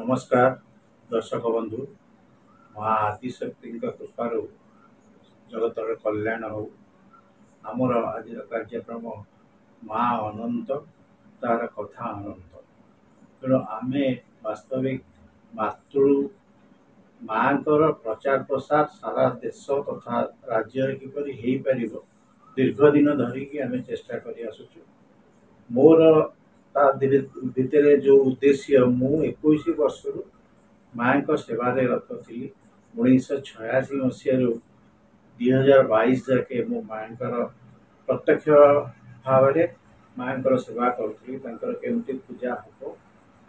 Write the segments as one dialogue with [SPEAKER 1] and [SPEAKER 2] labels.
[SPEAKER 1] नमस्कार दर्शक बंधु माँ आदिशक्ति कृपार जगतर कल्याण हो आमर आज कार्यक्रम माँ अनंत तार कथा अनंत तेणु आम वास्तविक मातृ माँ प्रचार प्रसार सारा देश तथा राज्य किपर हो पार दीर्घ दिन धरिकी आम चेष्टा कर आसुचु मोर भितर जो उद्देश्य मु 21 वर्ष माँ को सेवारे रत थी 1986 मसीह 2022 जाके मो माँ प्रत्यक्ष भाव माँ सेवा करुँगी केमती पूजा हम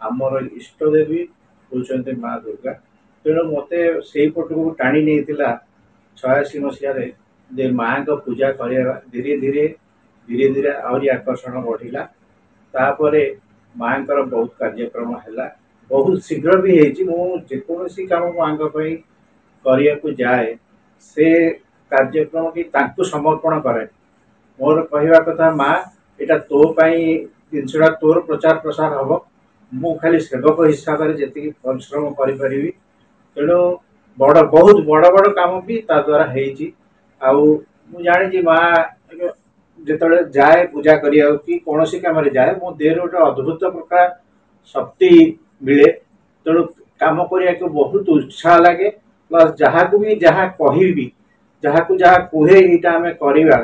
[SPEAKER 1] आमर इष्टदेवी हूँ माँ दुर्गा तेणु मत से पटक टाणी नहीं 86 मसीह माँ को पूजा करवा धीरे धीरे धीरे धीरे आहरी आकर्षण बढ़ला तापर माँ बहुत कार्यक्रम है बहुत शीघ्र भी होकोसी कम माँ करने को जाए से कार्यक्रम की समर्पण करे मोर कहवा कथा माँ यहाँ तो जिनसा तोर प्रचार प्रसार हम मु खाली सेवक हिसाब से जी परिश्रम करी तेणु बड़ बहुत बड़ बड़ काम भी ता द्वारा हो जानी माँ जो जाए पूजा करिया कि कौन सी कम जाए मो देह गोटे अद्भुत प्रकार शक्ति मिले तेणु कम करने को बहुत उत्साह लगे प्लस जहाँ को भी जहाँ कहबी जहाँ को जहाँ कहे यहाँ आम करवा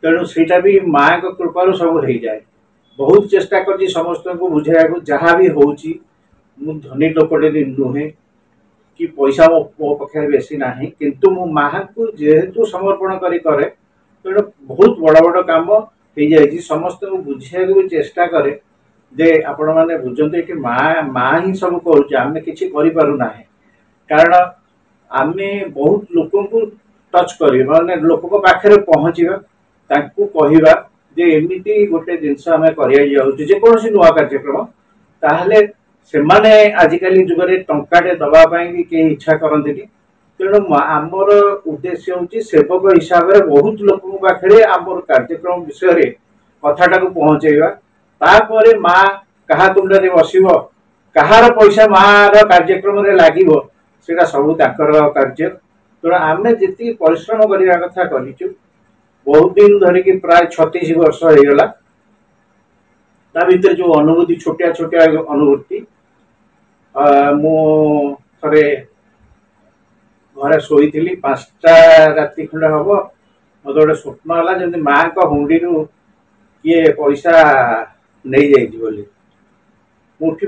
[SPEAKER 1] तेणु सेटा भी माँ को कृपार सब हो जाए बहुत चेष्टा कर समस्त को बुझाया जहाँ भी हूँ धनी लोकटे नुहे कि पैसा मो पाखे बेसी ना किंतु मो माँ को जेहेतु समर्पण करे तेणु बहुत बड़ बड़ काम हो जाए समस्त को बुझे भी चेष्टा करे जे आपण मैंने बुझे कि माँ माँ ही सब करें कि कारण आम बहुत लोक टच कर माने लोक पाखे पहुँचा कहवा जे एमती गोटे जिनस आम करोसी नुआ कार्यक्रम ताहले से माने आजिकल जुगरे टंकाटे दवापाई भी कई इच्छा करते तेणु आमर उद्देश्य हूँ सेवक हिसाब से बहुत लोक पाखे आमर कार्यक्रम विषय कथाटा को पहुँचेगा तापर माँ क्या तुंडे बस कहार पैसा माँ कार्यक्रम लगे से सब कार्य तेणु आम जी परिश्रम करने कथा कर बहुत दिन धरिकी प्राय 36 वर्ष होगला ता भीतर जो अनुभूति छोटिया छोटिया अनुभूति मु थे घरे शोई 5टा राति खंडे हम मत गोटे स्वप्न है जमी माँ को हुंडी किए पैसा नहीं जाइए उठी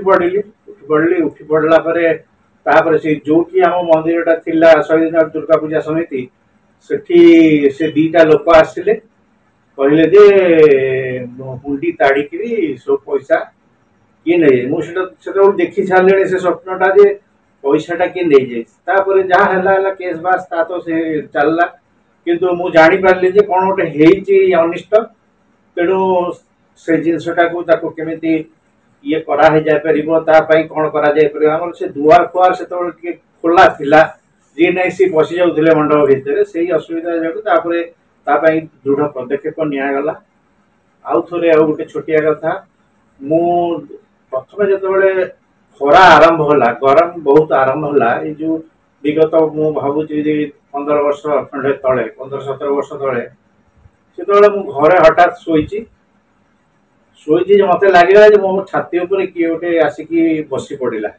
[SPEAKER 1] पड़ला तापर से जो कि आम मंदिरटा थिला शहीद दुर्गा पूजा समिति से दीटा लोक आसिले कहले जे हुंडी ताड़ी सब पैसा किए नहीं मुझे देखी सारे से स्वप्नटा जे पैसाटा किए नहीं जापर जहाँ है केस बास ता तो से चलला किंतु मु जानी पारली जे कौन गोटे अनिष्ट तेणु से जिनसटा को केमी ये करा जापर कौन कर से दुआर फुआर से खोला थिला जी नहीं सी पशि जाते मंडप भितर से असुविधा जो दृढ़ पदक्षेप निगला आउ थे आ गए छोटिया कथा मु प्रथम जो खरा आरंभ होला गरम बहुत आरंभ होला ये जो विगत मु भावुँ 15 वर्ष खंडे तले 15-17 वर्ष तले से मु घरे हठात शोची मत लगे मो छाती उपर किए गोटे आसिकी बसी पड़ा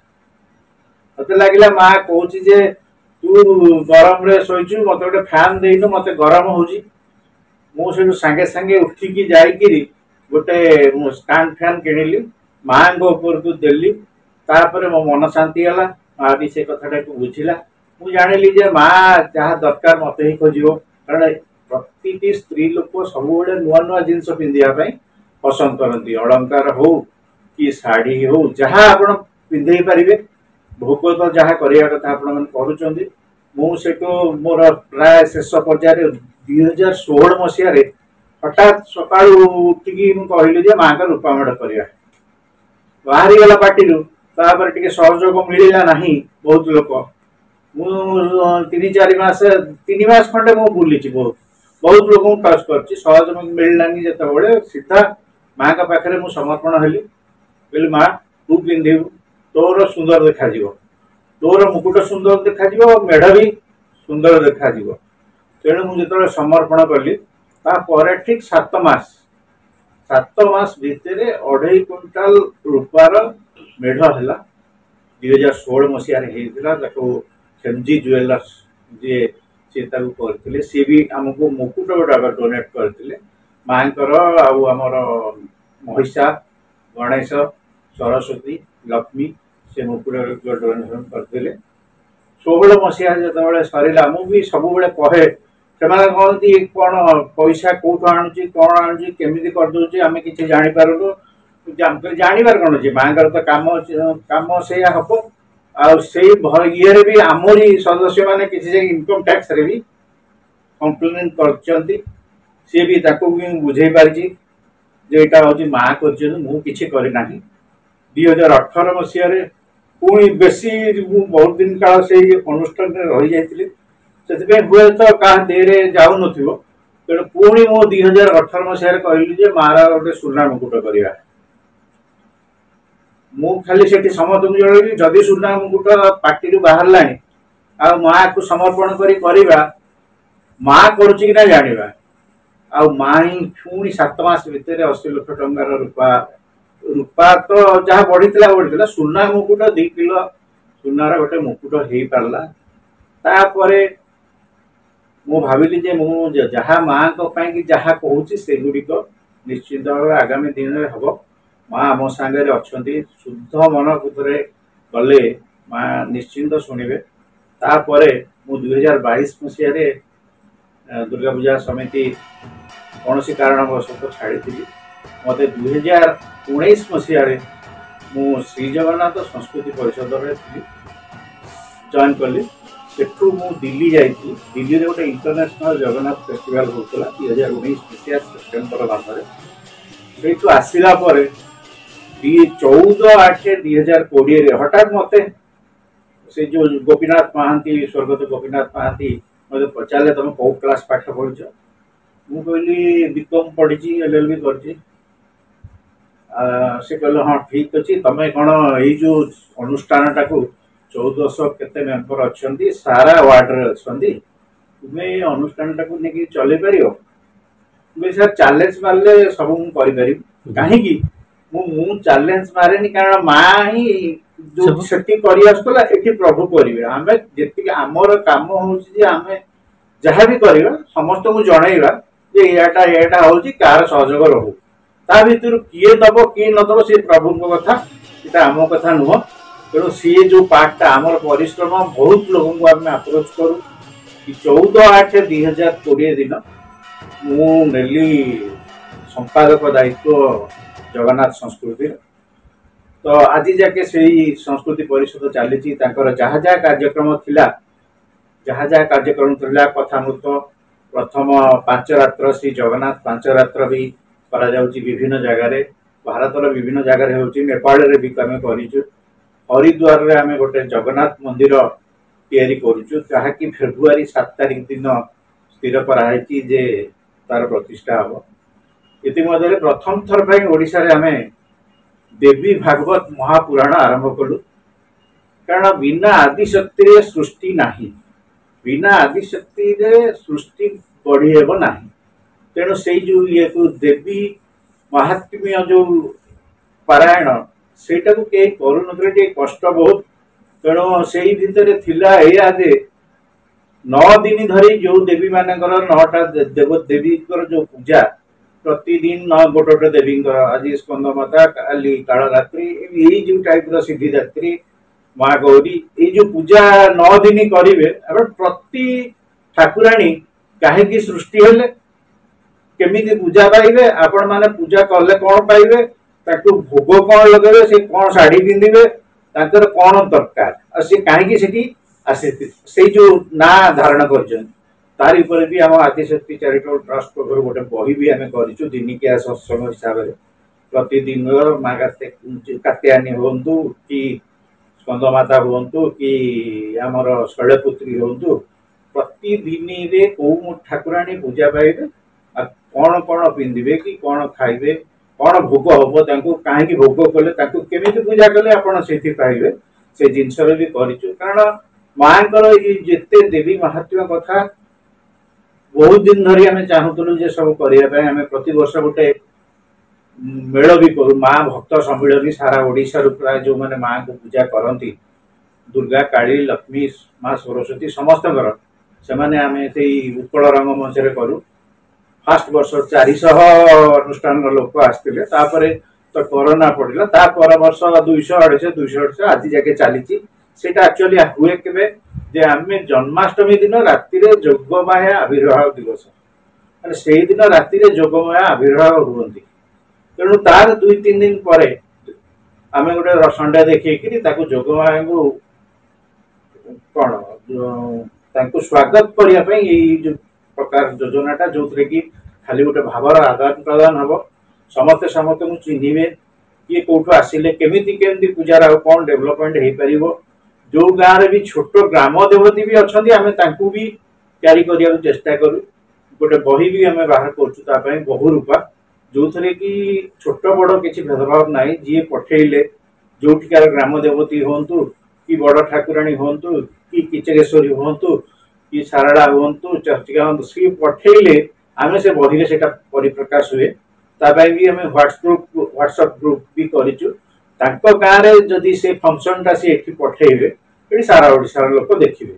[SPEAKER 1] मत लगे माँ कौच जे तू गरम रे शोचु मत गोटे फैन देनु मत गरम हो सांगे सांगे उठिकी जाकि गोटे स्टैंड फैन किणिली माँ ऊपर को देली तापर मो मन शांति गला माँ भी से कथाटा को बुझिला मु जानिली जे माँ जहाँ दरकार मत ही खोज कारण प्रति स्त्री लोक सब नुआ नुआ जिनस पिंधापी पसंद करती अलंकार हो कि शाढ़ी हो जहाँ आप पिंधे पारे भोग तो जहाँ करने कथा आप मुझे मोर प्राय शेष पर्यायर 2016 मसीह हठात सका उठिकी कहली माँ का रूपामेढ़ करवा बाहरी गला पार्टी टे सहयोग मिलला ना बहुत लोक मु 3-4 मास 3 मास खंडे मु बुली बहुत बहुत लोक टच कर सहयोग मिललानी जो सीधा माँ का पाखे मुझे समर्पण हली कहली माँ तू पिंधु तोर सुंदर देखा तोर मुकुट सुंदर देखा मेढ़ भी सुंदर देखा तेणु मुझे जो समर्पण कली ठीक 7 मास भितर 2.5 क्विंटाल रूपार मेढ़ है 2016 मसीह खेमजी ज्वेलर्स जी सी करते सी भी आमको मुकुट गुड़ाक डोनेट करते माँ आमर महिषा गणेश सरस्वती लक्ष्मी से मुकुट डोनेसन करते 16 मसीह जो सरला मुझे सब कहे से कहती कौन पैसा कौटू आणुची कौन आणुची केमी करदे आम कि जापारू जानवर कौन अच्छे माँ तो कम से हम आए भी आमरी सदस्य मैंने किसी इनकम टैक्स रे भी कंप्लेन कर सी भी बुझे पारी यहाँ हूँ माँ कर 2018 मसीह पुणी बेसी बहुत दिन काल से अनुष्ठान रही जाती से हुए तो क्या देहरे जाऊन तेणु पुणी मो 2018 मसीह कहली मार गोटे सुना मुकुट करवा मु खाली से समस्त जन जदि सुना मुकुट पार्टी बाहर लानी आ माँ को समर्पण करवा माँ करुच्ची कि जाना आ माँ ही पुणी 7 मास भितर 80 लाख टंकार रूपा तो जहाँ बढ़ी सुना मुकुट 2 किलो सुनार गोटे मुकुट हो पारा तापर मु भाविली जे मु जहाँ माँ जहाँ कहूँ से गुड़िक निश्चित भाव आगामी दिन में हम माँ आम सांगे अच्छा शुद्ध मन बुद्धे गले माँ निश्चिंत शुणे तापर मु 2022 मसीह दुर्गा पूजा समिति कौन सी कारणवश छाड़ी मत 2019 मसीह मु श्री जगन्नाथ संस्कृति परिषद जॉइन कली सेठू मु दिल्ली जाइए दिल्ली रे गोटे इंटरनेशनल जगन्नाथ फेस्टिवल होता 2019 मसीहा सेप्टेम्बर मासरे से आसला 14/8/2020 हठात मत से जो गोपीनाथ महांती स्वर्गत गोपीनाथ महांती मत पचारे तुम कौ क्लास पाठ पढ़ी मु कहली बीकॉम पढ़ी एलएलबी कर से कहले हाँ ठीक अच्छे तुम्हें कौन यो अनुष्ठान टाक 1400 केते मेंबर अच्छा सारा वार्ड रे अच्छा तुम्हें अनुष्ठान टाक नहीं चल पार सर चैलेंज मारे सब मुझे कहीं मु चैलेंज मारे कारण माँ ही जो सेठी कर प्रभु करेंगे आम जी आमर कम हो जहाँ भी करवा समस्त को जनइबा यहाँ हूँ कार सहयोग रहू ता भर किए दब किए नदब सी प्रभु कथा यहाँ आम कथा नुह तेणु सी जो पार्टा आमर परिश्रम बहुत लोक को आम अप्रोच करूँ 14/8/2020 दिन मुझे संपादक दायित्व जगन्नाथ संस्कृति तो आज जाके से संस्कृति परिषद चली जहाँ जहाँ कार्यक्रम थिला जहाँ जहाँ कार्यक्रम थिला कथामृत प्रथम 5 रात्र श्री जगन्नाथ 5 रात्र भी करा जाउची विभिन्न जगार भारतर विभिन्न जगार नेपाल रे भी आम कर हरिद्वार रे आम गोटे जगन्नाथ मंदिर तैयारी करुचु जहाँकि फेब्रुआरी 7 तारिख दिन स्थिर कराई जे तार प्रतिष्ठा हम इतिमध्य प्रथम थर पर ओडिशा रे आम देवी भागवत महापुराण आरंभ कलु कारण बिना आदिशक्ति सृष्टि नाही बिना आदिशक्ति सृष्टि बढ़ी हेब नाही तेणु से जो ये को देवी महात्म्य जो पारायण सेटा को कई करुन कष्ट बहुत तेणु से भितर थिला या जे 9 दिन धरी जो देवी मानकर 9टा देव देवी जो पूजा प्रतिदिन 9 गोटे देवी आज स्कंद माता काली कालरात्रि यही जो टाइप सिद्धिदात्री माँ गौरी ये जो पूजा 9 दिन करेंगे प्रति ठाकुराणी कहीं सृष्टि हेले केमी पूजा पाइबे आपण माने पूजा कले कौन पाइबे भोग कौन लगे से कौन शाढ़ी पिंधे कौन दरकार सी कहीं से जो ना धारण कर भी आम आदिशक्ति चैरिटेबल ट्रस्ट पक्ष गोटे बही भी आम कर दिनिकिया सत्संग हिसाब से प्रतिदिन माँ कात्यायनी हूँ कि स्कंदमाता हूँ कि आमर शैलपुत्री हूँ प्रतिदिन कौ ठाकुराणी पूजा पाइबे कौन कौन पिंधे कि कौन खाइबे कौन भोग हम कहीं भोग कले केमी पूजा कले आप पाइबे से जिनस भी करूँ कारण माँ जिते देवी महात्म्य कथा बहुत दिन धरी आम चाहूलु सब करने प्रति वर्ष गोटे मेल भी करूँ माँ भक्त सम्मिलन सारा ओडिशा प्राय जो मैंने माँ को पूजा करती दुर्गा काली लक्ष्मी माँ सरस्वती समस्त से आम उत्कल रंग मंच करूँ फास्ट वर्ष 400 अनुष्ठान लोक आसते तो कोरोना पड़ा पर वर्ष 200 250 आज जाके चली एक्चुअली हुए के आम जन्माष्टमी दिन राति जोगमाया आविर्भाव दिवस मैंने से दिन राति जोगमाया आविर्भाव रुहति तेणु तार 2-3 दिन पर आम गोटे संडे देखिए जोगमाया को कौन स्वागत करने जो प्रकार योजनाटा जो कि खाली गोटे भावर आदान प्रदान हम समस्ते समस्त चिन्हे किए कौटू आसिले केमी पूजार कौन डेभलपमेंट हो पार जो गाँव भी छोट ग्राम देवती भी अच्छा आम भी तैयारी करने चेष्टा करूँ गोटे बही भी आम बाहर कर बहु रूपा जो थे कि छोट बड़ किसी भेदभाव ना जी पठेले जोटिकार ग्राम देवती हूँ कि बड़ ठाकुराणी हूँ कि किचकेश्वरी हूँ कि सारड़ा हूँ चर्चिका हूँ सी पठेले आम से बही से परिप्रकाश हुए भी आम व्हाट्सएप ग्रुप भी करूँ गाँव में जदि से फंक्शनटा सी पठेबे ये सारा ओडिशार लोक देखिए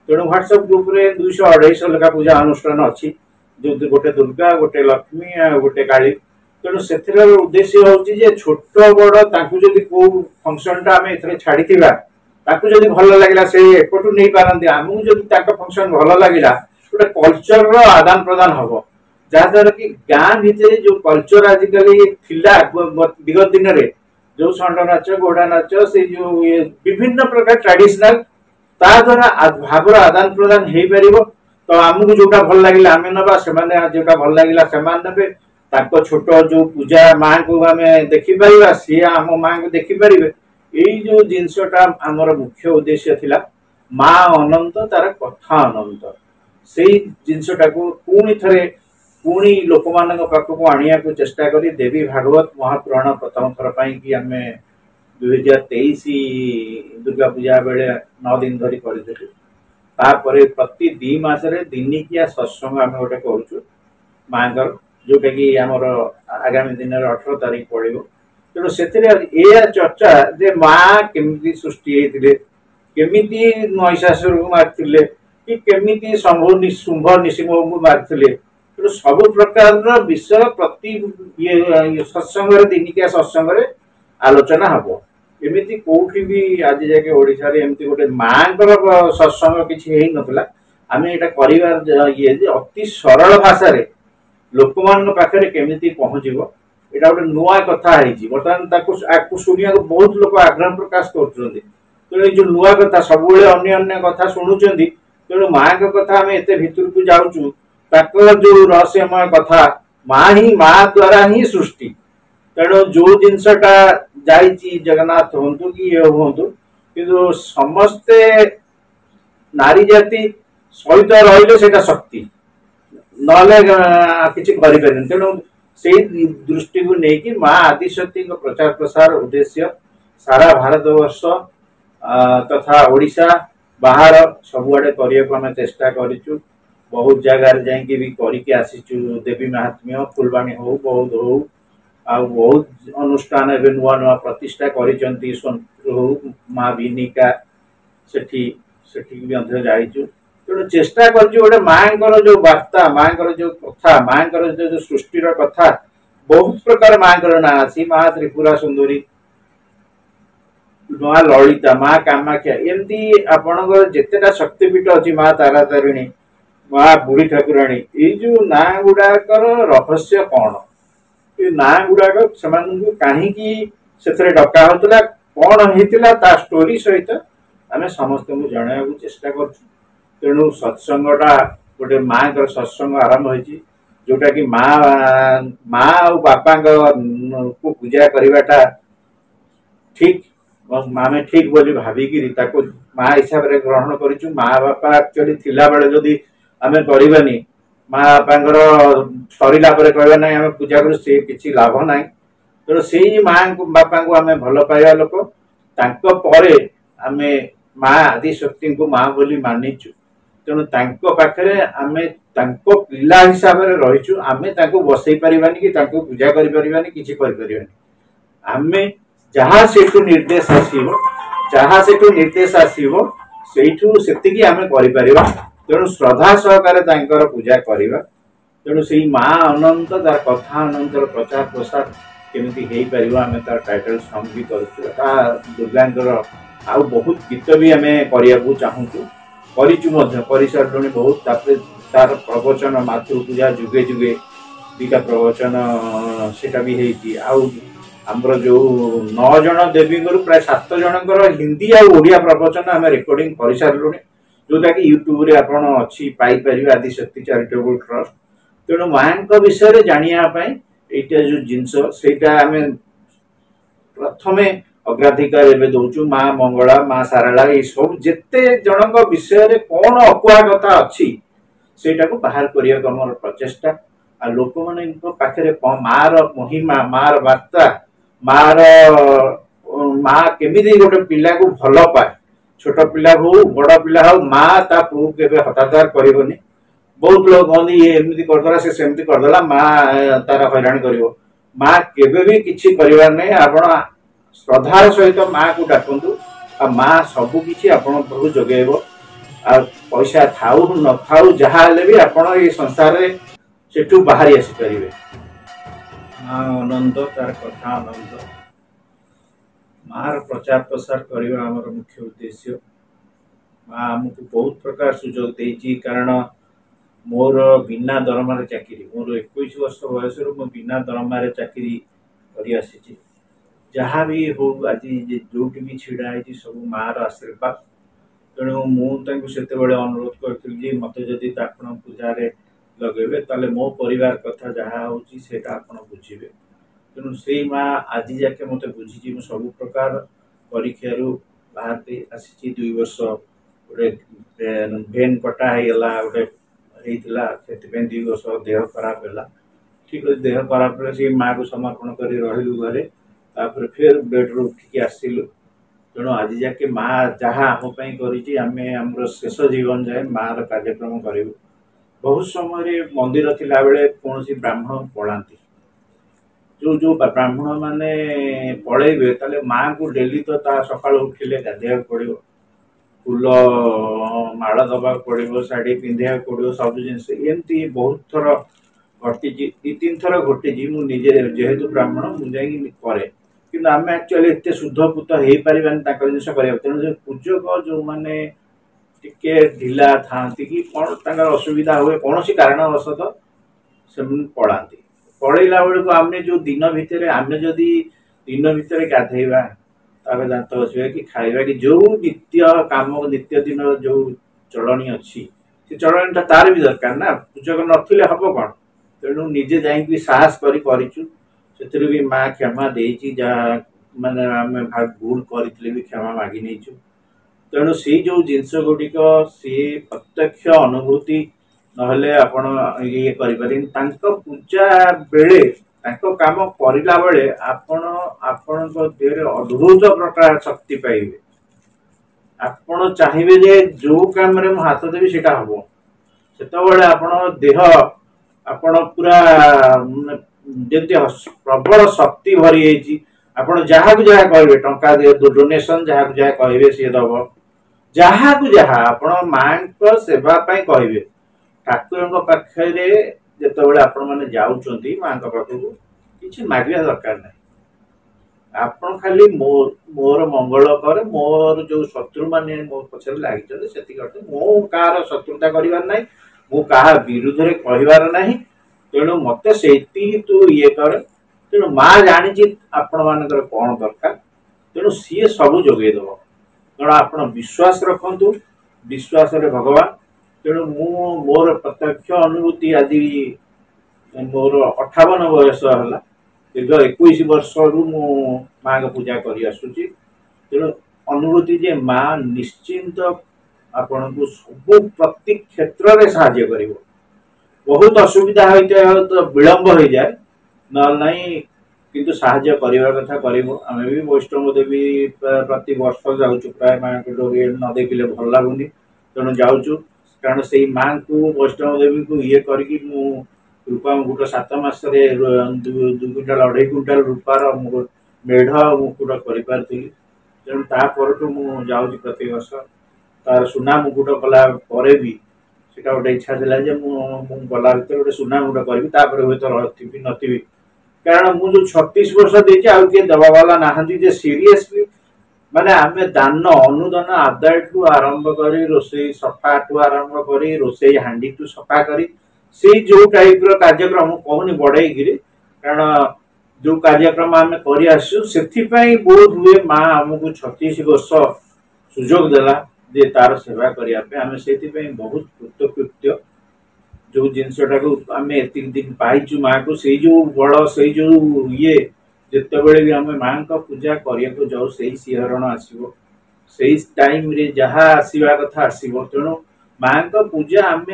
[SPEAKER 1] तेणु व्हाट्सएप ग्रुप रे 200-250 लेखा पूजा अनुष्ठान अच्छी जो गोटे दुर्गा गोटे लक्ष्मी गोटे काली तेणु से उद्देश्य हूँ छोट बड़ जदि कौ फंक्शनटा आम ए छाड़ी जदि भल लगे से एपटू नहीं पारती आमको जदि फंक्शन भल लगे गोटे कल्चर आदान प्रदान हम जहाद्वारा कि गाँ भितर जो कल्चर आजिकल विगत दिन में जो षंड नाच घोड़ा नाच से जो विभिन्न प्रकार ट्रेडिशनल ता द्वारा भावर आदान प्रदान हो पार तो आमको जोटा भल लगे आम ना से जोटा भल लगे ने छोट जो पूजा माँ को आम देखिपर सी आम माँ को देखिपर यही जो जिनसटा आमर मुख्य उद्देश्य थिला माँ अनंत तार कथा अनंत से जिनसटा को पुणी थे पुणी लोक मान पाखक आनिया को चेष्टा करी देवी भागवत महापुराण प्रथम थर कि आम 2023 दुर्गा पूजा बेले 9 दिन धरी कर प्रति 2 मासरे दिनिकिया सत्संग आम गोटे करुचु माँ जोटा कि आमर आगामी दिन 18 तारीख पड़ो तेणु से चर्चा जे माँ केमी सृष्टि होते केमी महिषासुर को मारते कि केमी शुंभ निशिंह को मारते तेणु सब प्रकार विषय प्रति ये सत्संग दिनिकिया सत्संग आलोचना हम एमती कौटी भी आज जाके ओडिशा रे एमती गोटे माँ सत्संग किसी नाला आम यहाँ ये अति सरल भाषा लोक मान पाखे केमी पहुँचब यहाँ गोटे नुआ कथा है बर्तमान शुणा बहुत लोग आग्रह प्रकाश कर जो नुआ कथा सब अन्य कथा शुणुंट तेणु माँ कथा आम एत भितर को जाऊँ जो रहस्यमय कथा माँ द्वारा ही सृष्टि तेणु जो जिनसटा जगन्नाथ हूँ कि ये हूँ कि समस्ते नारी जाति सहित रही शक्ति ना कि तेणु से दृष्टि को लेकिन माँ आदिशक्ति प्रचार प्रसार उद्देश्य सारा भारतवर्ष तथा ओडिशा बाहर सबुआड़े करने को आम चेष्टा करूँ बहुत जगार जाकि भी करके आसीचु देवी महात्म्य फुलवाणी हो बौद्ध हो आ बहुत अनुष्ठान एवं नुआ नुआ प्रतिष्ठा करिसेंती सोनपुर हो माँ विनिका सेठी जाइचु तेणु चेष्टा करछु गोटे माँ जो वार्ता माँ जो कथा माँ जो सृष्टिर कथा बहुत प्रकार माँ ना अच्छी माँ त्रिपुरा सुंदरी माँ ललिता माँ कामाख्या एमती आपणकर जितेटा शक्तिपीठ अच्छी माँ तारा तारिणी माँ बुढ़ी ठाकुराणी ये जो ना गुड़ाकर रहस्य कौन ये ना गुड़ाक से कहीं डका होता कौन होता स्टोरी सहित आम समस्त को जन चेष्टा कर तेणु सत्संगटा गोटे माँ सत्संग आरंभ हो जोटा कि माँ और बापा को पूजा करवाटा ठीक आम ठीक बोली भाविकी माँ हिसाब से ग्रहण करूँ माँ बापा एक्चुअली थिला बेले जदि आम करानी माँ बापा सरला कहना आम पूजा करूँ सी किसी लाभ ना तेणु से माँ बापा को आम भल पाइबा लोक आम माँ आदिशक्ति को माँ बोली मानिचु तेणु पाखे आम पिला हिसाब से रहीचु आम बसई पारानी कि पूजा करें कि आम जहाँ से निर्देश आसो जहाँ से निर्देश आसो से आम कर तेणु श्रद्धा सहकार पूजा करवा तेणु से माँ अनंत तार कथा अनंत प्रचार प्रसार केमी हो पार आम तार टाइटल सॉन्ग भी कर दुर्गांकर आउ बहुत गीत भी आम करने को चाहूँ कर सारे बहुत तार प्रवचन मातृ पूजा जुगे जुगे दीटा प्रवचन सेटा भी होती आमर जो 9 जन देवी प्राय 7 जनकर हिंदी आड़िया प्रवचन आम रेकर्डिंग कर सारूँ जोटा कि यूट्यूब रे आपन अच्छी पाइपर आदिशक्ति चैरिटेबल ट्रस्ट तेणु माँ विषय जानापी यहाँ जो जिनस सेटा आम प्रथमे अग्राधिकार एवं दौचु माँ मंगला माँ सारला ये सब जिते जन विषय कौन अकुआ कथा अच्छी सेटा को बाहर करने को आम प्रचेषा आ लोक मान पाखे मार महिमा मार वार्ता मार माँ केमी गोटे पिला को भल पाए छोट पिला हो बड़ पिला हो माँ ता पु के हतादार करनी बहुत लोग कहते ये एमती करदेला से सेमती करदेला माँ तार हैरान कर माँ केबे भी किसी कर नहीं आप श्रद्धार सहित माँ को डाकतु आ माँ सबकि आपण पाखु जगेब आ पैसा थाऊ न थाऊ जहाँ भी आपण ये संसार से बाहरी आसीपर माँ अनंत तार कथा अनंत मार प्रचार प्रसार करने आमर मुख्य उद्देश्य माँ आमको बहुत प्रकार सुजोग देती कारण मोर बिना दरमार चाकरी मोर 21 वर्ष बयस मो बिना दरमार चाकरी कर आसी जहाँ भी हो आज जो भी छिड़ा है सब मार आशीर्वाद तेणु मुझे अनुरोध करी मत जदि आपण पूजार लगे ताले मो परिवार कथा जहाँ होता आप बुझे तेणु से माँ आज जाके मत बुझी मुझे सब प्रकार परीक्षार बाहर आसी 2 वर्ष गोटे भेन कटा होगा गोटे होता 2 वर्ष देह खराब है ठीक अच्छे देह खराब से माँ को समर्पण कर रही घरे तापर फिर बेड्रु उठिकी आसलु तेणु आज जाके माँ जहाँ आमपाई कर शेष जीवन जाए माँ कार्यक्रम करूँ बहुत समय मंदिर थिला बेले कौन ब्राह्मण पलांती जो जो ब्राह्मण माने पलैबे ताले माँ को डेली तो सका उठिले गाधे पड़ो फूल माड़ दबा पड़ो शाढ़ी पिंधा पड़ो सब जिनस एमती बहुत थर घटी 2-3 थर घटी मुझे जेहेतु ब्राह्मण मुझे कि आम एक्चुअली एत शुद्ध पूत हो पारानी जिनस कर तेणु पूजक जो मैंने टिके ढिला था कि कौन असुविधा हुए कौन सी कारणवशत से पलांती पलैला बेलू आम जो दिन भितर आम जदि दिन भितर गाधेवा दात घसवा कि खाइबा कि जो नित्य काम नित्य दिन जो चलनी अच्छी से चलनीटा तार भी दरकार ना पूजक नथिले हम कौन तेणु निजे जाकि साहस करूँ से भी माँ क्षमा देती जहाँ माने आम भूल करते भी क्षमा मागी नहीं तेणु से जो जिनस गुड़िक सी प्रत्यक्ष अनुभूति नहले आपण ये करें पूजा बेले काम करला बेले आपण देह अद्भुत प्रकार शक्ति पाइबे आपण चाहिए जे जो काम रे हाथ देवी सेटा हम से आपण देह आपण पूरा जमी प्रबल शक्ति भरी जाइए आपण जहाँ को जहाँ कहे टंका डोनेशन जहाँ को जहाँ कहे सी दब जहाँ को जहाँ आपण माँ को सेवाई कहे ठाकुर पाखे जिते आपण मैंने जाऊँच माँ पाखक कि मांगा दरकार ना आपण खाली मोर मंगल कर मोर जो शत्रु मैंने मो पचर लगे मो कह शत्रुता कर मु क्या विरुद्ध में कहबार ना तेणु मत से तू ये कर तेणु माँ जानी आपण मान कौन दरकार तेणु सी सब जोगेदेव तेणु आप विश्वास रखु विश्वास भगवान तेणु मोर प्रत्यक्ष अनुभूति आज मोर 58 बयस है दीर्घ 21 वर्ष रु माँ का पूजा कर आसुची तेणु अनुभूति जे माँ निश्चिंत आपण को सब प्रति क्षेत्र में साहाय्य कर बहुत असुविधा होता है तो विलंब हो जाए ना किंतु साहाय्य करने कथा करूँ आम भी वैष्णव देवी प्रति वर्ष जाऊँ प्राय माँ को डोरी न देखिले भल लगुनि तेणु जाऊँ कारण से माँ को वैष्णव देवी को ये करके रूपा मुकुट 7 मास 2 क्विंटाल 2.5 क्विंटाल रूपार मेढ़ मुकुट कर तेणु तापरठू मुझे प्रति वर्ष तार सुना मुकुट कला भी सेटा गोटे इच्छा था गला भर गोटे सुना मुकुट करी हुए तो रही नी कारण मुझे 36 वर्ष देती आउ किए दबा वाला ना सीरीयसली माने आम दान अनुदान आदाय ठू आरंभ कर रोसे सफा ठू आरंभ कर रोसे हांडी ठू सफा कर से जो टाइप कार्यक्रम कहूनी बढ़ई कारण जो कार्यक्रम आम कर बोध हुए माँ आमको 36 वर्ष सुजोग देला जे तार सेवा करने आम से बहुत कृतकृत्य जो जिनसटा को आम एति दिन पाइचु माँ को से जो बड़ से जो ये जिते बड़े भी आम माँ का पूजा करने को जाऊ से सिहरण आसो से टाइम रे जहाँ आसवा कथा आसो तेणु माँ का पूजा आम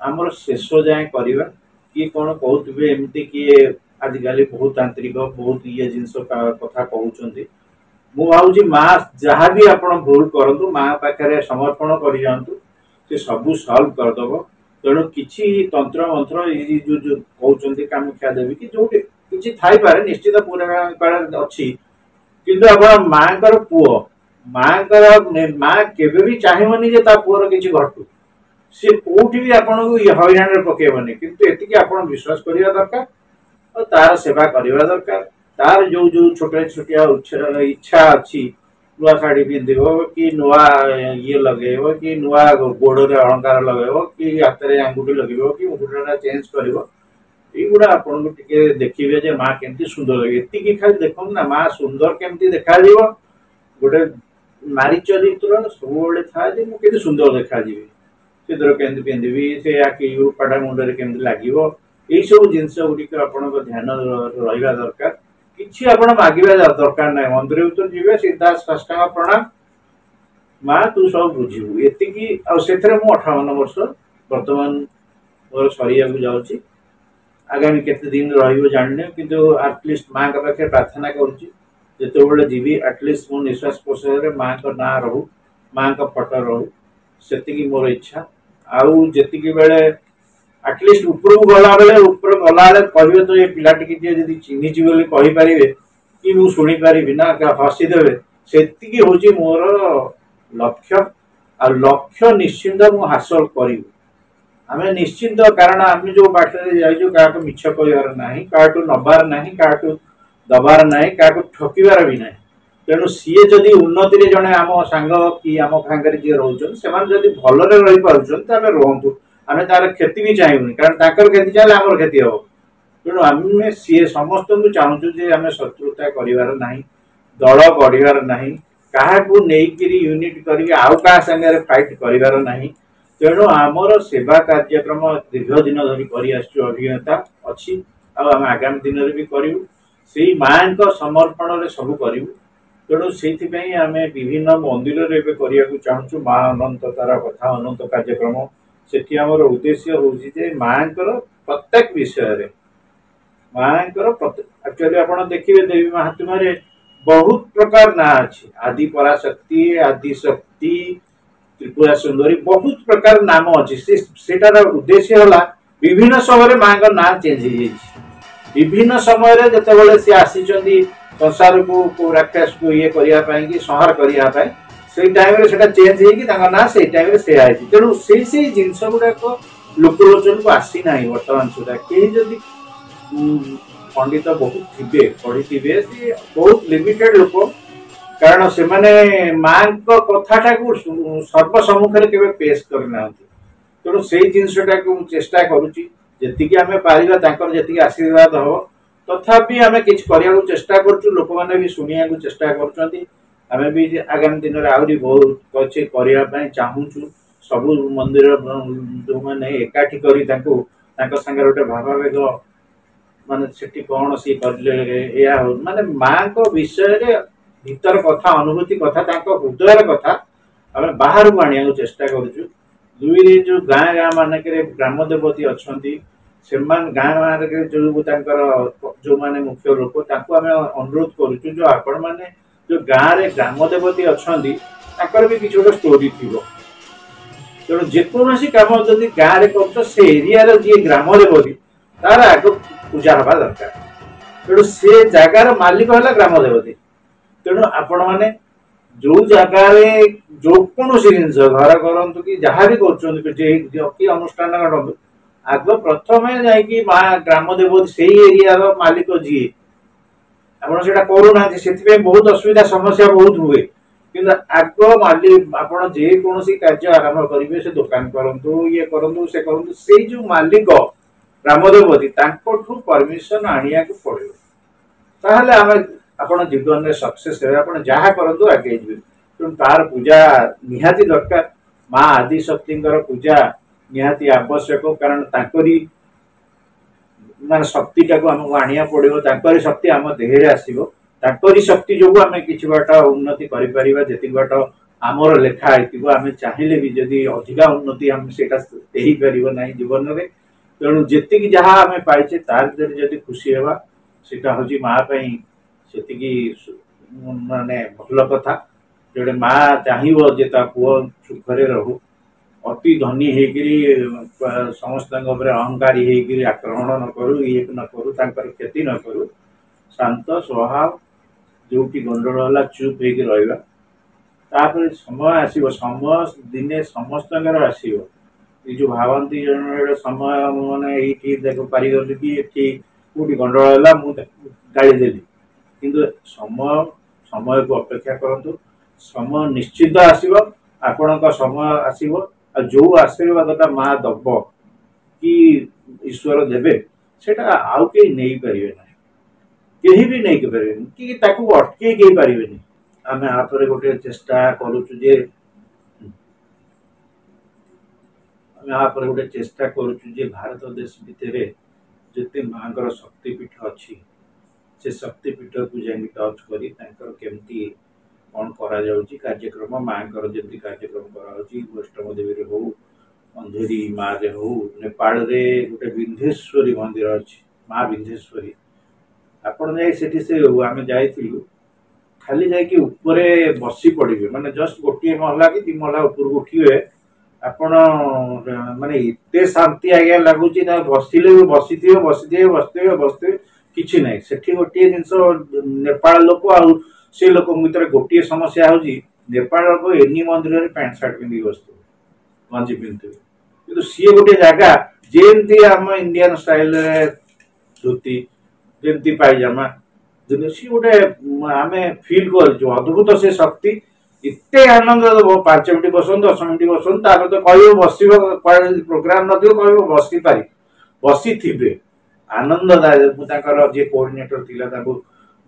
[SPEAKER 1] आमर शेष जाए करवा किए कौन कहते एमती किए आजिकल बहुत तांत्रिक बहुत ये जिनस कथा कहते मु भावी माँ जहाँ भी आप भूल करूँ माँ पाखे समर्पण कर जातु से सबू सल्व करदेव तेणु किसी तंत्र मंत्र ये जो कहते कामाख्या देवी कि जो किसी थी पारे निश्चित पुराण अच्छी किंतु आप माँ पुओ माँ केवे भी चाहबनी पुअर किसी घटू सी कौटी भी आपको हईराण पकेबनी किंतु एति आप विश्वास करवा दरकार और तार सेवा करवा दरकार तार जो जो छोटे छोटिया इच्छा अच्छी नुआ शाढ़ी पिंधब कि नुआ ये लगेब कि नुआ गोड़े अलंकार लगेब कि हाथ में अंगूठी लगे कि मुकुटा चेंज कर युवा आपको टे देखिए माँ केमती सुंदर लगे एति खाली देखो ना माँ सुंदर केमती देखा गोटे नारी चरित्र सब था मुझे सुंदर देखा सिंदूर केमती पिंधि से आखि रूपाटा मुंडे केमती लगे यही सब जिनस गुड़िक आप ध्यान रहा दरकार किसी आप मांगे दरकार ना मंदिर भर जी सीधा साष्टांग प्रणाम माँ तू सब बुझू एति 58 वर्ष बर्तमान मोर सरिया जाऊँगी आगामी केते दिन रही जाने किंतु आटलिस्ट माँ का पाखे प्रार्थना करुँचे जीवी आटलिस्ट मो निश्वास प्रश्वास माँ का ना रहू माँ का फटो रहू से मोर इच्छा आउ जी बेले आटलिस्ट ऊपर गला बेले ऊपर गला कहे तो ये पिला टी चिन्हिची बोली कहीपर कि मुझे शुणी पारि ना हसीदेवे से हूँ मोर लक्ष्य आ लक्ष्य निश्चिंत मु हासिल करी आम निश्चिंत कारण आम जो बाटे जाइए क्या मिछ कहार ना क्या नबार ना क्या दबार ना क्या ठकबार भी ना तेणु सी जदि उन्नति जड़े आम सांग कि आम सांगे जी रोच से भलरे रही पार्टी रुहतु आम तार क्षति भी चाहूनी कारण ताकर क्षति चाहिए आमर क्षति हम तेणु आम सी समस्त को चाहूँ आम शत्रुता करार ना दल गढ़ार ना क्या यूनिट कर आउ क्या सांगे फाइट करार ना तेणु आमर सेवा कार्यक्रम दीर्घ दिन धरी कर अभिज्ञता अच्छी आम आगामी दिन में भी करूँ से माँ का समर्पण में सब करूँ तेणु से आम विभिन्न मंदिर में करने चाहूँ माँ अनंत तार कथा अनंत कार्यक्रम से आमर उद्देश्य हूँ माँ प्रत्येक विषय माँ एक्चुअली आप देखिए देवी महात्म्य बहुत प्रकार ना अच्छी आदि पराशक्ति आदि शक्ति त्रिपुरा सुंदरी बहुत प्रकार नाम अच्छी सेटार उद्देश्य है विभिन्न समय माँ का ना चेंज हो विभिन्न समय जिते सी आसी संसार को राक्षस को ये करने संहार करने से टाइम से चेंज हो ना से टाइम से तेणु से जिनस गुड़ाक लोकलोचन को आसी ना बर्तमान सुधा कहीं जदि पंडित बहुत थे पढ़ी थे बहुत लिमिटेड लोक कारण से माने माँ को कथाटा को सर्वसम्मुखें के पेश करना तेणु से जिनसटा को चेष्टा करुच्ची जी आम पार जी आशीर्वाद हम तथापि आम कि चेष्टा करूँ लोक मैंने भी शुणा चेष्टा करें भी आगामी दिन में आहरी बहुत अच्छे करने चाहूँ सब मंदिर जो मैंने एकाठी कर गोटे भावावेग माने से कौन सी कर माने माँ को विषय भीतर कथा अनुभूति कथा हृदय कथा आम बाहर को आने चेष्टा करुँ दुई जो गाँ गाँ मानक ग्राम देवती अच्छा ସେମାନେ ଗାଁ ଗାଁରେ जो माने मुख्य लोक ताको आमे अनुरोध करूछु जो आपण माने जो गाँ रे ग्राम देवती अछंदी ताकर भी किछ स्टोरी थिबो तेणु जेकोसी काम जदि गाँ रे कर से एरिया जी ग्राम देवती तार आग पूजा हवा दरकार तेणु से जगार मालिक है ग्राम देवती तेणु आपण मैंने जो जगार जो कौन जिन घर करतु कि जहाँ भी कर अनुष्ठान करूँ आग प्रथम जाकि माँ ग्राम देवती से एरिया मालिक जी आपड़ा करूना से बहुत असुविधा समस्या बहुत हुए कि आग मालिक आप कार्य आरंभ करेंगे से दुकान करूँ ये करूँ से करूँ से जो मालिक ग्राम देवती परमिशन आनिया पड़े ताहले आम आपण जीवन में सक्सेस हे आपण जहाँ करूँ आगे जी तेणु तार पूजा निहाती दरकार माँ आदि शक्ति पूजा निहाती आवश्यक कारण ताकरी माने शक्ति टाको हमको आनिया पड़ो ताकरी शक्ति आम देहरे आसो ताकरी शक्ति जो आम कि बाट उन्नति कर बाट आमर लेखा आम चाहिए भी जदि अधिका उन्नति आम से पार जीवन में तेणु जी जहाँ आम पाइचे तार जदि खुशी हवा सेटा हूँ माँ से माने भल कथा जोड़े माँ चाहब जे पुओ सुखरे रहू अति धनी होकर समस्त अहंकारी होकर आक्रमण न करू ये न करू क्षति न करू शांत स्वभाव जो कि गंडगोल है चुप होकर रहा समय आसो समय दिने समस्त आसो ये जो भावती जन समय मैंने ये देख पारिगली कि ये कौटी गंडगोल है मुझे गाड़ी देली किंतु समय समय को अपेक्षा करूँ समय निश्चित आसो आपण समय आसो जो आशीर्वाद माँ दब कि ईश्वर देवे सेटा आउ कहीं नहीं पारे ना कहीं भी नहीं पारे कि अटके कहीं पारे आम आप गोटे चेष्टा करुचे गोटे चेष्टा करुचे भारत देश भितर जिते माँ शक्तिपीठ अच्छी से शक्तिपीठ को जाए टच करमती कौन कार्यक्रम माँ जमी कार्यक्रम कर वैष्णव देवी हो अंधेरी माँ हो नेपाल रे गोटे विंध्येश्वरी मंदिर अच्छी माँ विंध्येश्वरी आपण से आम जाइलु खाली जाकि ऊपर बसी पड़े माने जस्ट गोटे महला कि 2 महला ऊपर उठिए आपण माने इतने शांति आज्ञा लगुच बसिले बसी बसते किसी ना से गोटे जिन नेपाल लोक आ से लोक भर गोटे समस्या हूँ नेपाल लोक एनी मंदिर में पैंट सार्ट पिंधि बसते गंजी पिंधे कि सी गोटे जगह जमी आम इंडियन स्टाइल धोती जमी पायजामा सी गोटे आम फिल कर अद्भुत से शक्ति इतने आनंद 5 मिनट बसन 10 मिनट बसन तो कह बस प्रोग्राम न कह बसी पारि बसी थे आनंददायक जे कोऑर्डिनेटर थिला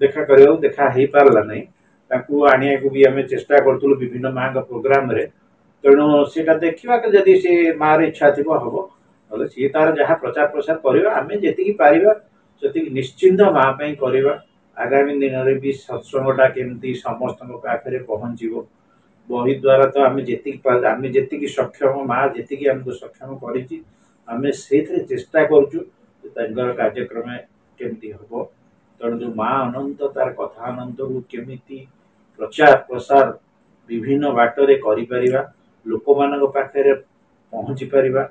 [SPEAKER 1] देखा कर देखा हो पारला नहीं आनिया को भी आम चेष्टा करूँ विभिन्न माँ प्रोग्राम रे तेणु सेटा देखा जदि से माँ इच्छा थी हम ना सी तार जहाँ प्रचार प्रसार कर आम जी पार से निश्चिंत माँ करवा आगामी दिन में भी सत्संगटा केमती समस्त पाखे पहुँचो बही द्वारा तो आम जी सक्षम माँ जी आमको सक्षम करें से चेष्टा करुँ कार्यक्रम केमती हम तेणु जो माँ अनंत तार कथा अनंत को केमिति प्रचार प्रसार विभिन्न बाटर करिपरिबा लोक मान पाखे पहुँची पारिबा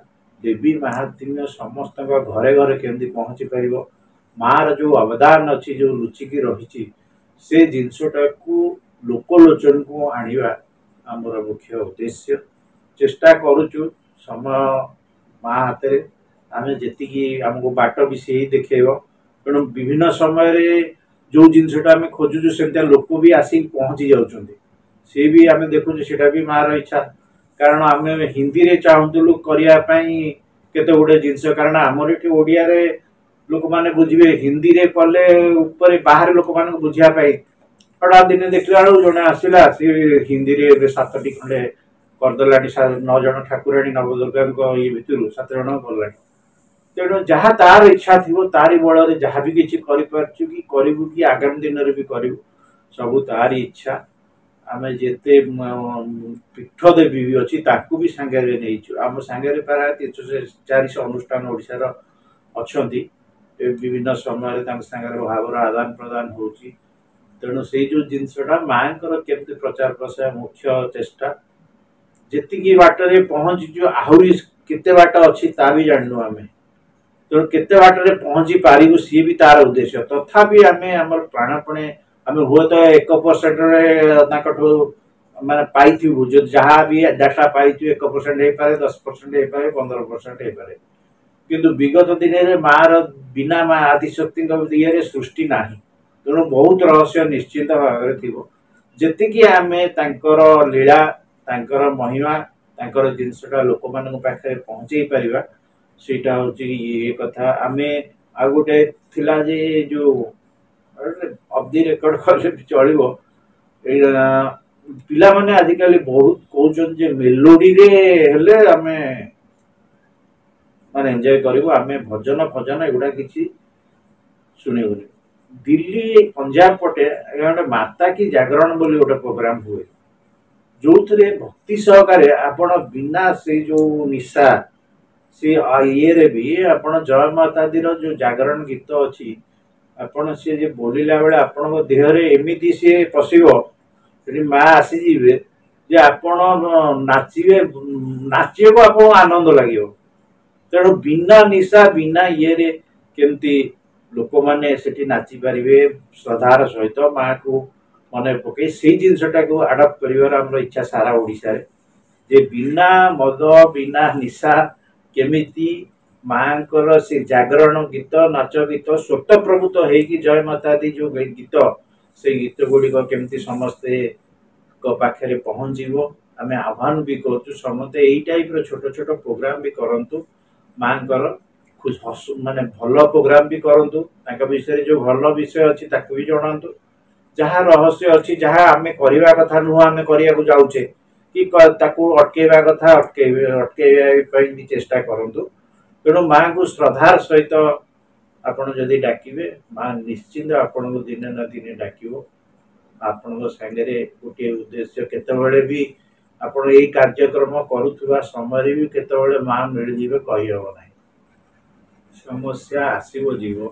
[SPEAKER 1] देवी महात्म्य समस्त घरे घरे केमती पहुँची पार मार जो अवदान अच्छी जो लुचिकी रही से जिनसटा को लोकलोचन को आनिबा आमर मुख्य उद्देश्य चेष्टा करुचु समय माँ हाथ आम जी आमको बाट भी से ही देखेब तेणु विभिन्न समय रे जो जिनसटा आम खोजुचु से लोक भी आसिक पहुँची जाउछन्ति से भी आम देखुचे सेटा भी मार इच्छा कारण आम हिंदी रे चाहूलु करने केते गुडे जिनस कारण आमर ये ओडिया रे लोक माने बुझे हिंदी रे कले ऊपर बाहर लोक मान बुझापी हटा दिन देखला जड़े आसला सी हिंदी रे 7टी खंडे करदेला 9 जन ठाकुराणी नवदुर्गा ये भितर 7 जन गला तेणु जहाँ तार इच्छा थी तारी बल जहाँ भी किसी करूँ कि आगामी दिन में भी करूँ सबू तारी इच्छा आम जिते पीठ देवी भी अच्छी ताकू भी सांगे नहीं आम सांगे प्राय 300-400 अनुष्ठान ओडिशार ଅଛନ୍ତି विभिन्न समय भावर आदान प्रदान होची तेणु से जो जिनसटा माँ केमती प्रचार प्रसार मुख्य चेष्टा जी बाटर पहुँची जो आहरी केते बाट अच्छी ता भी जानू आम तेणु केते बाटर पहुँची पारू सी भी तार उद्देश्य तथापि आम प्राणपणे आम हुए तो 1% माने पाइथु जो जहाँ भी डाटा पाइथु 1% हो पारे 10% हो पारे 15% हो पारे किंतु विगत दिन में मार बिना माँ आदिशक्ति ये सृष्टि ना तेणु बहुत रहस्य निश्चित भाव जी आम लीला तांकर महिमा तांकर जिनसटा लोक मान पाखे पहुँचे पारिबा सेटा होची ये कथा आम आ गोटे थिला जे जो ऑफ द रेकॉर्ड कले चलिबो पिला माने आजिकली बहुत कहउछन जे मेलोडी रे हेले आमे माने एंजॉय करिवो आमे भजन भजन एगुडा किछि सुनिबो दिल्ली पंजाब पटे गोटे माता की जागरण बोली गोटे प्रोग्राम हुए जो थे भक्ति सहकारे आपण बिना से जो निशा से ये रे भी आपण जय माता दी जो जागरण गीत अच्छी आपण सी जे बोलिला बेले आपण देहरे एमिति से पशिबो माँ आसीजे जे आपण नाचिबे नाचिए को आपको आनंद लगे तेणु बिना निशा बिना ये केमती लोक मैंने से नाची पारे श्रद्धार सहित माँ को मन पकई से जिनसटा को आडप्ट कर इच्छा सारा ओडिशा रे जे बिना मद बिना निशा केमिति माँ को से जागरण गीत नाच गीत स्वत प्रभुत होगी जय माता दी जो गीत से गीत गुड़िक केमती समस्ते पाखे पहुँचो आम आह्वान भी करूँ समस्ते यही टाइप छोट छोट प्रोग्राम भी करूँ माँ माने भल प्रोग्राम भी करूँ विषय जो भल विषय अच्छी भी जनातु जहाँ रहस्य अच्छी जहाँ आम करवा कथा नुह आम करने जाऊे कि अटकेवा कथा अटके भी चेष्टा करूँ तेणु माँ को श्रद्धार सहित आपण जदि डाकिबे माँ निश्चिंत आपण को दिने न दिने डाकिबो आपण सांगे गोटे उद्देश्य केतबेले भी आपण यही कार्यक्रम करुवा समय भी केतबेले माँ मिलजिबे कही हबो नाही समस्या आसीबो जीव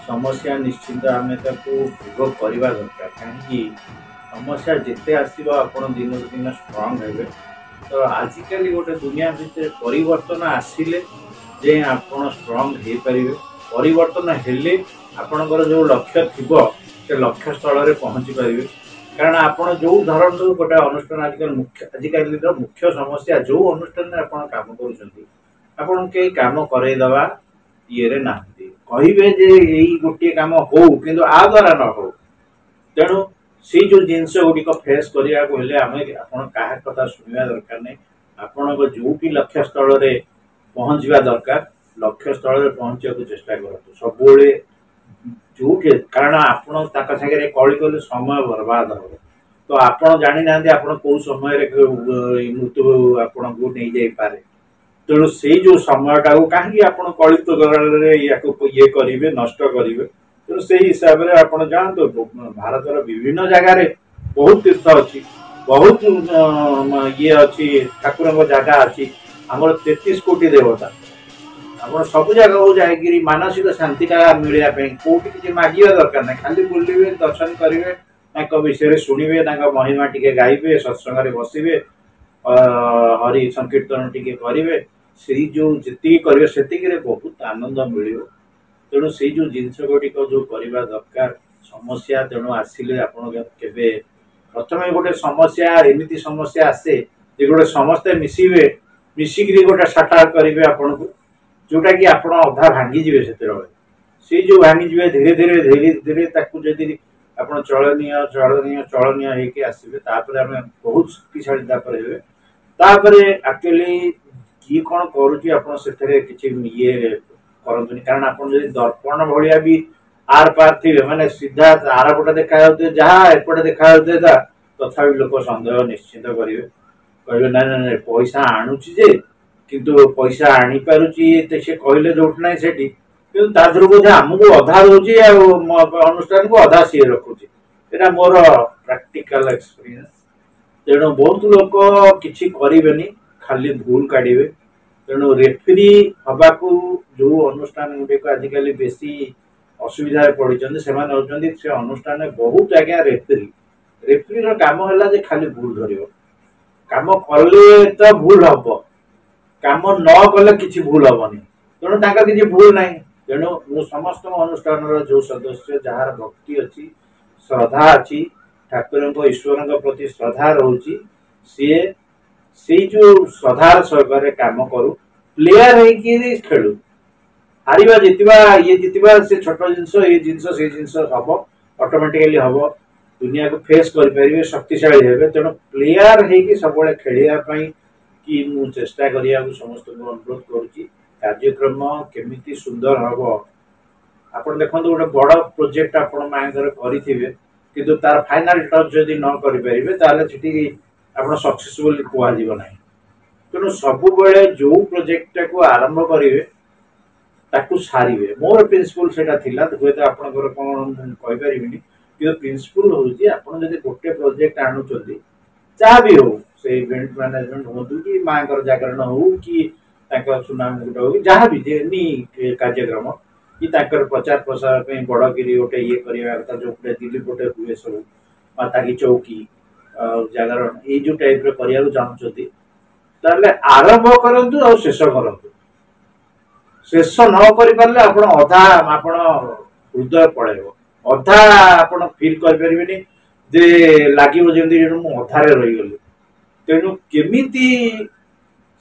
[SPEAKER 1] समस्या निश्चिंत आम भोग करवा दरकार कहीं समस्या जिते आसो आपण दिन दिन स्ट्रंग हे तो आजिकल गोटे दुनिया भितर परिवर्तन आसिले जे आपण स्ट्रंग हो पारे परिवर्तन हेले आपणकर जो लक्ष्य थिबो से लक्ष्य स्थल में पहुँची पारे कारण आपण जो धरण गोटे अनुष्ठान आजिकल मुख्य समस्या जो अनुष्ठान में आप काम कर कई काम करईदवा ये ना कहे जे यही गोटे कम हो कि आ द्वारा न हो तेणु से जो जिनस गुड़िक फेस करने आम क्या कथा शुणा दरकार नहीं आपण जो भी लक्ष्य स्थल में पहुँचवा दरकार लक्ष्य स्थल में पहुँचा चेष्टा करूँ सब जो कारण आपण सागे कली कले समय बर्बाद हो तो आपण जानी ना आप कौ समय मृत्यु आपन को नहीं जाई पारे तेणु से जो समयटा को कहीं आप कलित ये करेंगे नष्ट करेंगे तेणु से हिसाब से आप जानते भारतर विभिन्न जगार बहुत तीर्थ अच्छी बहुत ये अच्छी ठाकुर जगह अच्छी आम 33 कोटी देवता आप सब जगह को जाकि मानसिक शांतिटा मिलने कौटी किसी मांगे दरकार ना खाली बुलवे दर्शन करेंगे विषय शुणे महिमा टी गाइबे सत्संग बसवे हरि संकीर्तन टी करेंगे से जो जी करेंगे से बहुत आनंद मिल तेणु से जो जिनस गुड़िक जो करवा दरकार समस्या तेणु आसिले आपे प्रथम गोटे समस्या एमती समस्या आसे जे गोटे समस्ते मिसिबे मिसिक गोटे साटार करेंगे आपन को जोटा कि आप अधा भांगीजे से जो भांगीजे धीरे धीरे धीरे धीरे जदि आप चलनीय चलनीय चलनीय होके आसबे आम बहुत शक्तिशाली एक्चुअली किए कौन करुँचे किसी ये करतुनि कारण आप दर्पण भाया भी आर पार थे मैंने सीधा आर पटे देखा जहाँ एपटे देखा तथा लोक सन्देह निश्चिंत करेंगे कहे ना ना पैसा आणुची जे किंतु पैसा आनी पारुची से कहले जो ना से बोधे आमको अधा दूसरी अनुष्ठान को अधा सी रखुची यहाँ मोर प्रैक्टिकल एक्सपीरियंस तेणु बहुत लोक किसी करेनि खाली भूल काढ़े तेणु रेफरी हवा को जो अनुष्ठान गुड़िक आजिकल बेसी असुविधा पड़ी से अनुष्ठान में बहुत आज्ञा रेफरी रेफरी काम है खाली भूल धर काम कले तो भूल हम काम न कले कि भूल हेनी तेणु किसी भूल ना तेणु मु समस्त अनुष्ठान जो सदस्य जार भक्ति अच्छी श्रद्धा अच्छी ठाकुर ईश्वर प्रति श्रद्धा रोची सी से जो श्रद्धार सहकार काम करू प्लेयर है खेलु हारिबा जितवा ये जितवा से छोट जिनस ये जिनस से जिनस हम ऑटोमेटिकली हम दुनिया को फेस कर पारे शक्तिशाली हे तेणु प्लेयर है सब खेलवाई कि मु चेष्टा करिया समस्त को अनुरोध करुच्ची कार्यक्रम केमिति सुंदर हम आपण देखो गोटे बड़ प्रोजेक्ट आपण मांगर करेंगे किंतु तार फाइनल टच जदि न करें आप सक्सेसफुल कहना तेणु सब जो प्रोजेक्ट को आरंभ करेंगे ताकू सारे मोर प्रिंसिपल से हूँ तो आपंकर कौन कहीपर कि प्रिंसिपल हूँ आपड़ गोटे प्रोजेक्ट आणुंट जहाँ भी हो से इवेंट मैनेजमेंट हूँ कि माँ जागरण हो कि सुना मुकुट हो जहाँ भी एनी कार्यक्रम कि प्रचार प्रसार बड़गिरी गोटे ये करवा जो दिल्ली पटे हुए सब माता की चौकी जागरण ये जो टाइप करने चाहते आरंभ करूँ और शेष करूँ शेष न कर अधा आप हृदय पड़ेब अधा आप फिल करें जे लगे जमी अधारे रहीगली तेणु केमिति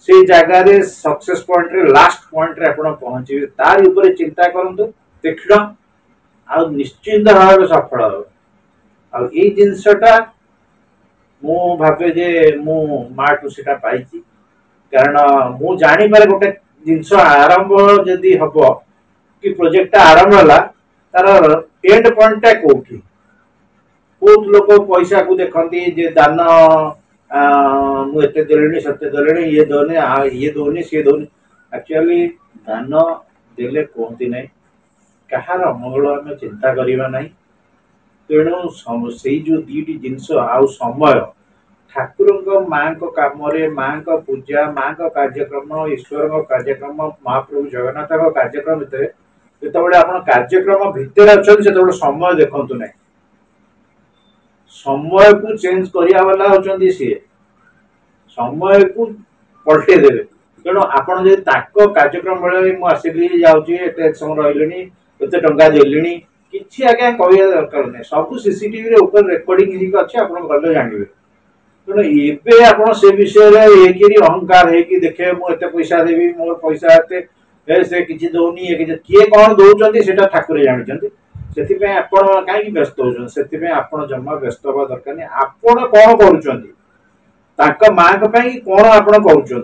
[SPEAKER 1] से जगार सक्सेस पॉइंट रे लास्ट पॉइंट रे आपण पहुंचे तार ऊपर चिंता करंतु तीक्ष्ण आ निश्चिंत भाव सफल हो आ ए जिनसटा मु भाबे जे मु माटू सेटा पाइची कारण मु जानि पारे गोटे जिनस आरंभ जदी हबो कि प्रोजेक्ट आरंभ होला तार एंड पॉइंट टा कोठी बहुत लोग पैसा को देखती जे दान मुझे देले सत्य देले ये दौनी सी दौनी एक्चुअली दान देले कहती ना कहार मंगल आम चिंता करवा ना तेणु से जो दीटी जिनस आउ समय ठाकुर माँ को कम माँ को पूजा माँ को कार्यक्रम ईश्वर कार्यक्रम महाप्रभु जगन्नाथ कार्यक्रम भितर जो आप कार्यक्रम भितर अच्छा से समय देखु ना समय को चेंज करिया वाला होचंदी सी समय को पलटे देबे तेणु आपण जे ताको कार्यक्रम बेले मु आसिली जाउची एते समय रहिलेनी एते टंका देलिनी किछि आगे कहिया दरकार नै सब सीसीटीवी रे ऊपर रिकॉर्डिंग ही अछि आपण गले जानिबे तेणु एबे आपण से विषय रे एकिरी अहंकार है कि देखे मु एते पैसा देबी मोर पैसा एते से किछि दोनी ए कि किए कोन दोउचंदी सेटा ठाकुर जानिचंदी से आपण कहीं व्यस्त होती आपण जमा व्यस्त हवा दरकार नहीं आपण कौन कर माँ कौन आप कर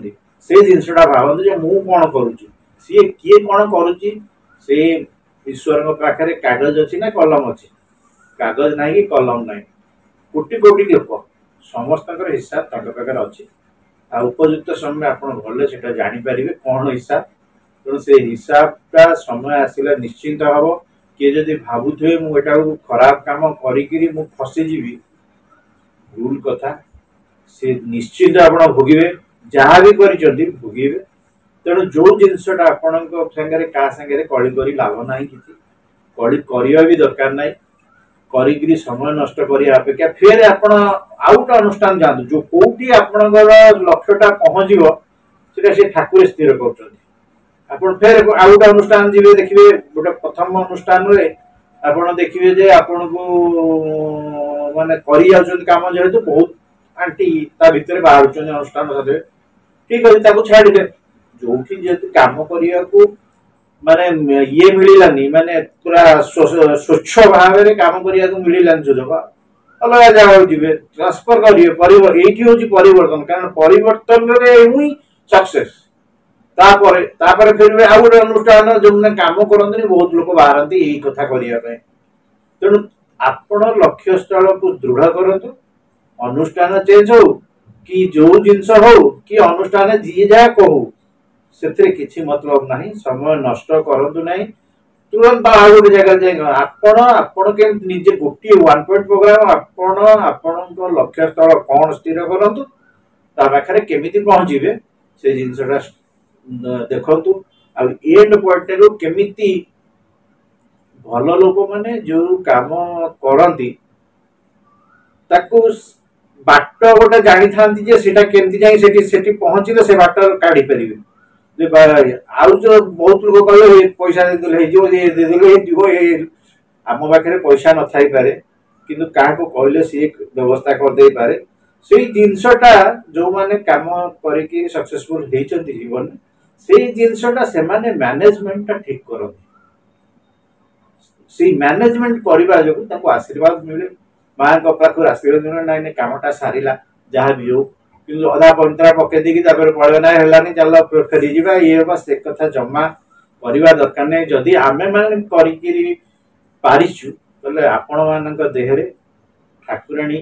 [SPEAKER 1] जिनसा भावती जो मु कौन करुच्ची सी किए कौन करुच्ची से ईश्वर पाखे कागज अच्छी ना कलम अच्छी कागज ना कि कलम ना कोटि कोटि लोक समस्त हिसाब पाखे अच्छी आ उपयुक्त समय आप भले से जापर कौन हिसाब तेणु से हिसाबटा समय आसला निश्चिंत हम किए जदि भावुथे मुझा खराब काम करी फसीजी भूल कथा से निश्चित आप भोगे जहाँ भी भोगे तेणु जो जिनसटा आपण सागर क्या सागर कली कर लाभ ना कि कली करवा भी दरकार ना करी समय नष्ट करने अपेक्षा फिर आप गोटे अनुष्ठान जातु जो कौटी आपणकर लक्ष्यटा पहुँचो से ठाकुर स्थिर कर आपण फिर आ गोटे अनुष्ठान जी देखिए गोटे प्रथम अनुष्ठान रे आपण देखिए जे आपण को माने करी जाउछन काम जेहेतु बहुत आंटी ता भितर बाहर अनुष्ठान साथे ठीक अछि ताको छाडी दे जोठी जेतु काम करिया को माने ये मिलिलानी माने पूरा स्वच्छ भाव रे काम करिया को मिलिलानी सुजोग अलग जगह जिवे ट्रांसफर करिए परिवर्तन एठी होची परिवर्तन कारण परिवर्तन रे हुई सक्सेस तापर फिर आउ गोटे अनुष्ठान जो कम करते बहुत लोग बाहर यही कथा करने तेणु आपण लक्ष्य स्थल को दृढ़ करूँ अनुष्ठान चेंज हो कि जो जिनस हो कि अनुष्ठान जी जहाँ कहू से किसी मतलब ना समय नष्ट करूँ ना तुरंत आ गोटे जगह आपण के निजे गोटे 1 पॉइंट प्रोग्राम आपण लक्ष्य स्थल कौन स्थिर करूँ पाखे केमी पहुँचे से जिनसा देखु एंड पॉइंट रू केमिति भल लोक माने जो काम करती बाट गोटे जानी था केमती जाई पहुंचले से बाट काढ़ी पारे आउ जो बहुत लोग कहे पैसा देदेले आम पाखे पैसा न थाई पारे किंतु क्या कहले सी व्यवस्था करदे पारे से जिनसटा जो माने काम करके सक्सेसफुल होती जीवन से जिनसटा से माने मैनेजमेंट ठीक करते से मैनेजमेंट करने जो आशीर्वाद मिले माँ पाखर आशीर्वाद मिले ना ना कामटा सारा जहाँ भी हो कि अधा पंतरा पकई देकी पड़े ना है चल फेरी जा ये बस एक कथा जमा करवा दरकार नहीं जदि आम मैंने पारिचु बोले आपण मान देहरे ठाकुराणी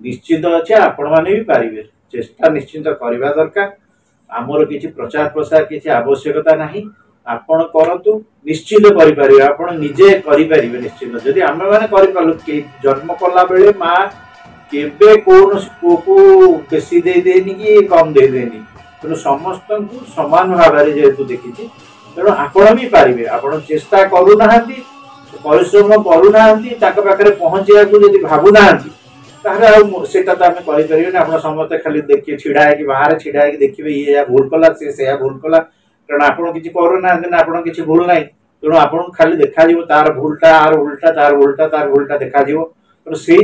[SPEAKER 1] निश्चित अच्छे आपण मैंने भी पारे चेष्टा निश्चित करवा दरकार आमर किसी प्रचार प्रसार किसी आवश्यकता नहीं आपण करतु निश्चित करें आपण निजे करें निश्चित जदि आम मैंने कर जन्म कला बेले माँ केबे कौन पुओ को बेसी देदेनी कि कम देदेनी तेणु समस्त समान भाव में जेहेतु देखी तेणु आपण भी पारे आपण चेष्टा करूना परिश्रम करूना पाखे पहुँचा जब भावुना सेटा तो आम करें आप समस्त खाली देखिए छिड़ा है बाहर छिड़ा है देखिए ये भूल कला से भूल कला कारण आपड़ किसी करूना आपड़ किसी भूल ना तेणु आप खाली देखा तार भूलटा आर भूलटा तार भूलटा देखा तेणु से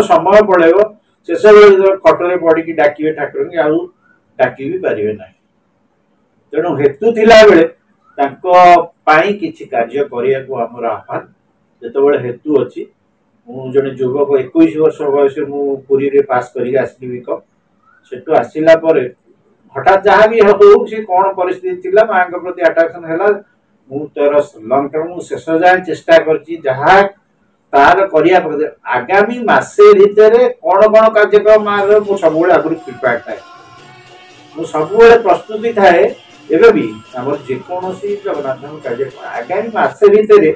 [SPEAKER 1] समय पड़ेगा शेष खटरे पड़ी डाकिए ठाकुर आउ डाकी भी पारे ना तेणु हेतु थिला बेले किसी कार्य करने को आमर आह्वान जिते हेतु अच्छी मु जड़े युवक 21 वर्ष बयस मुरी पास कर आसली विकम से आसला हठात जहाँ भी हो सी कौन परिस्थिति थी माँ प्रति आट्राक्शन है तार लंग टर्म शेष जाए चेष्टा करा तार आगामी मसे भितर कौन कौन कार्यक्रम सब आगुरी प्रिपेयर थाए मुझे सब प्रस्तुति थाए एवं भी आम जेकोसी जगन्नाथ कार्यक्रम आगामी मसे भितर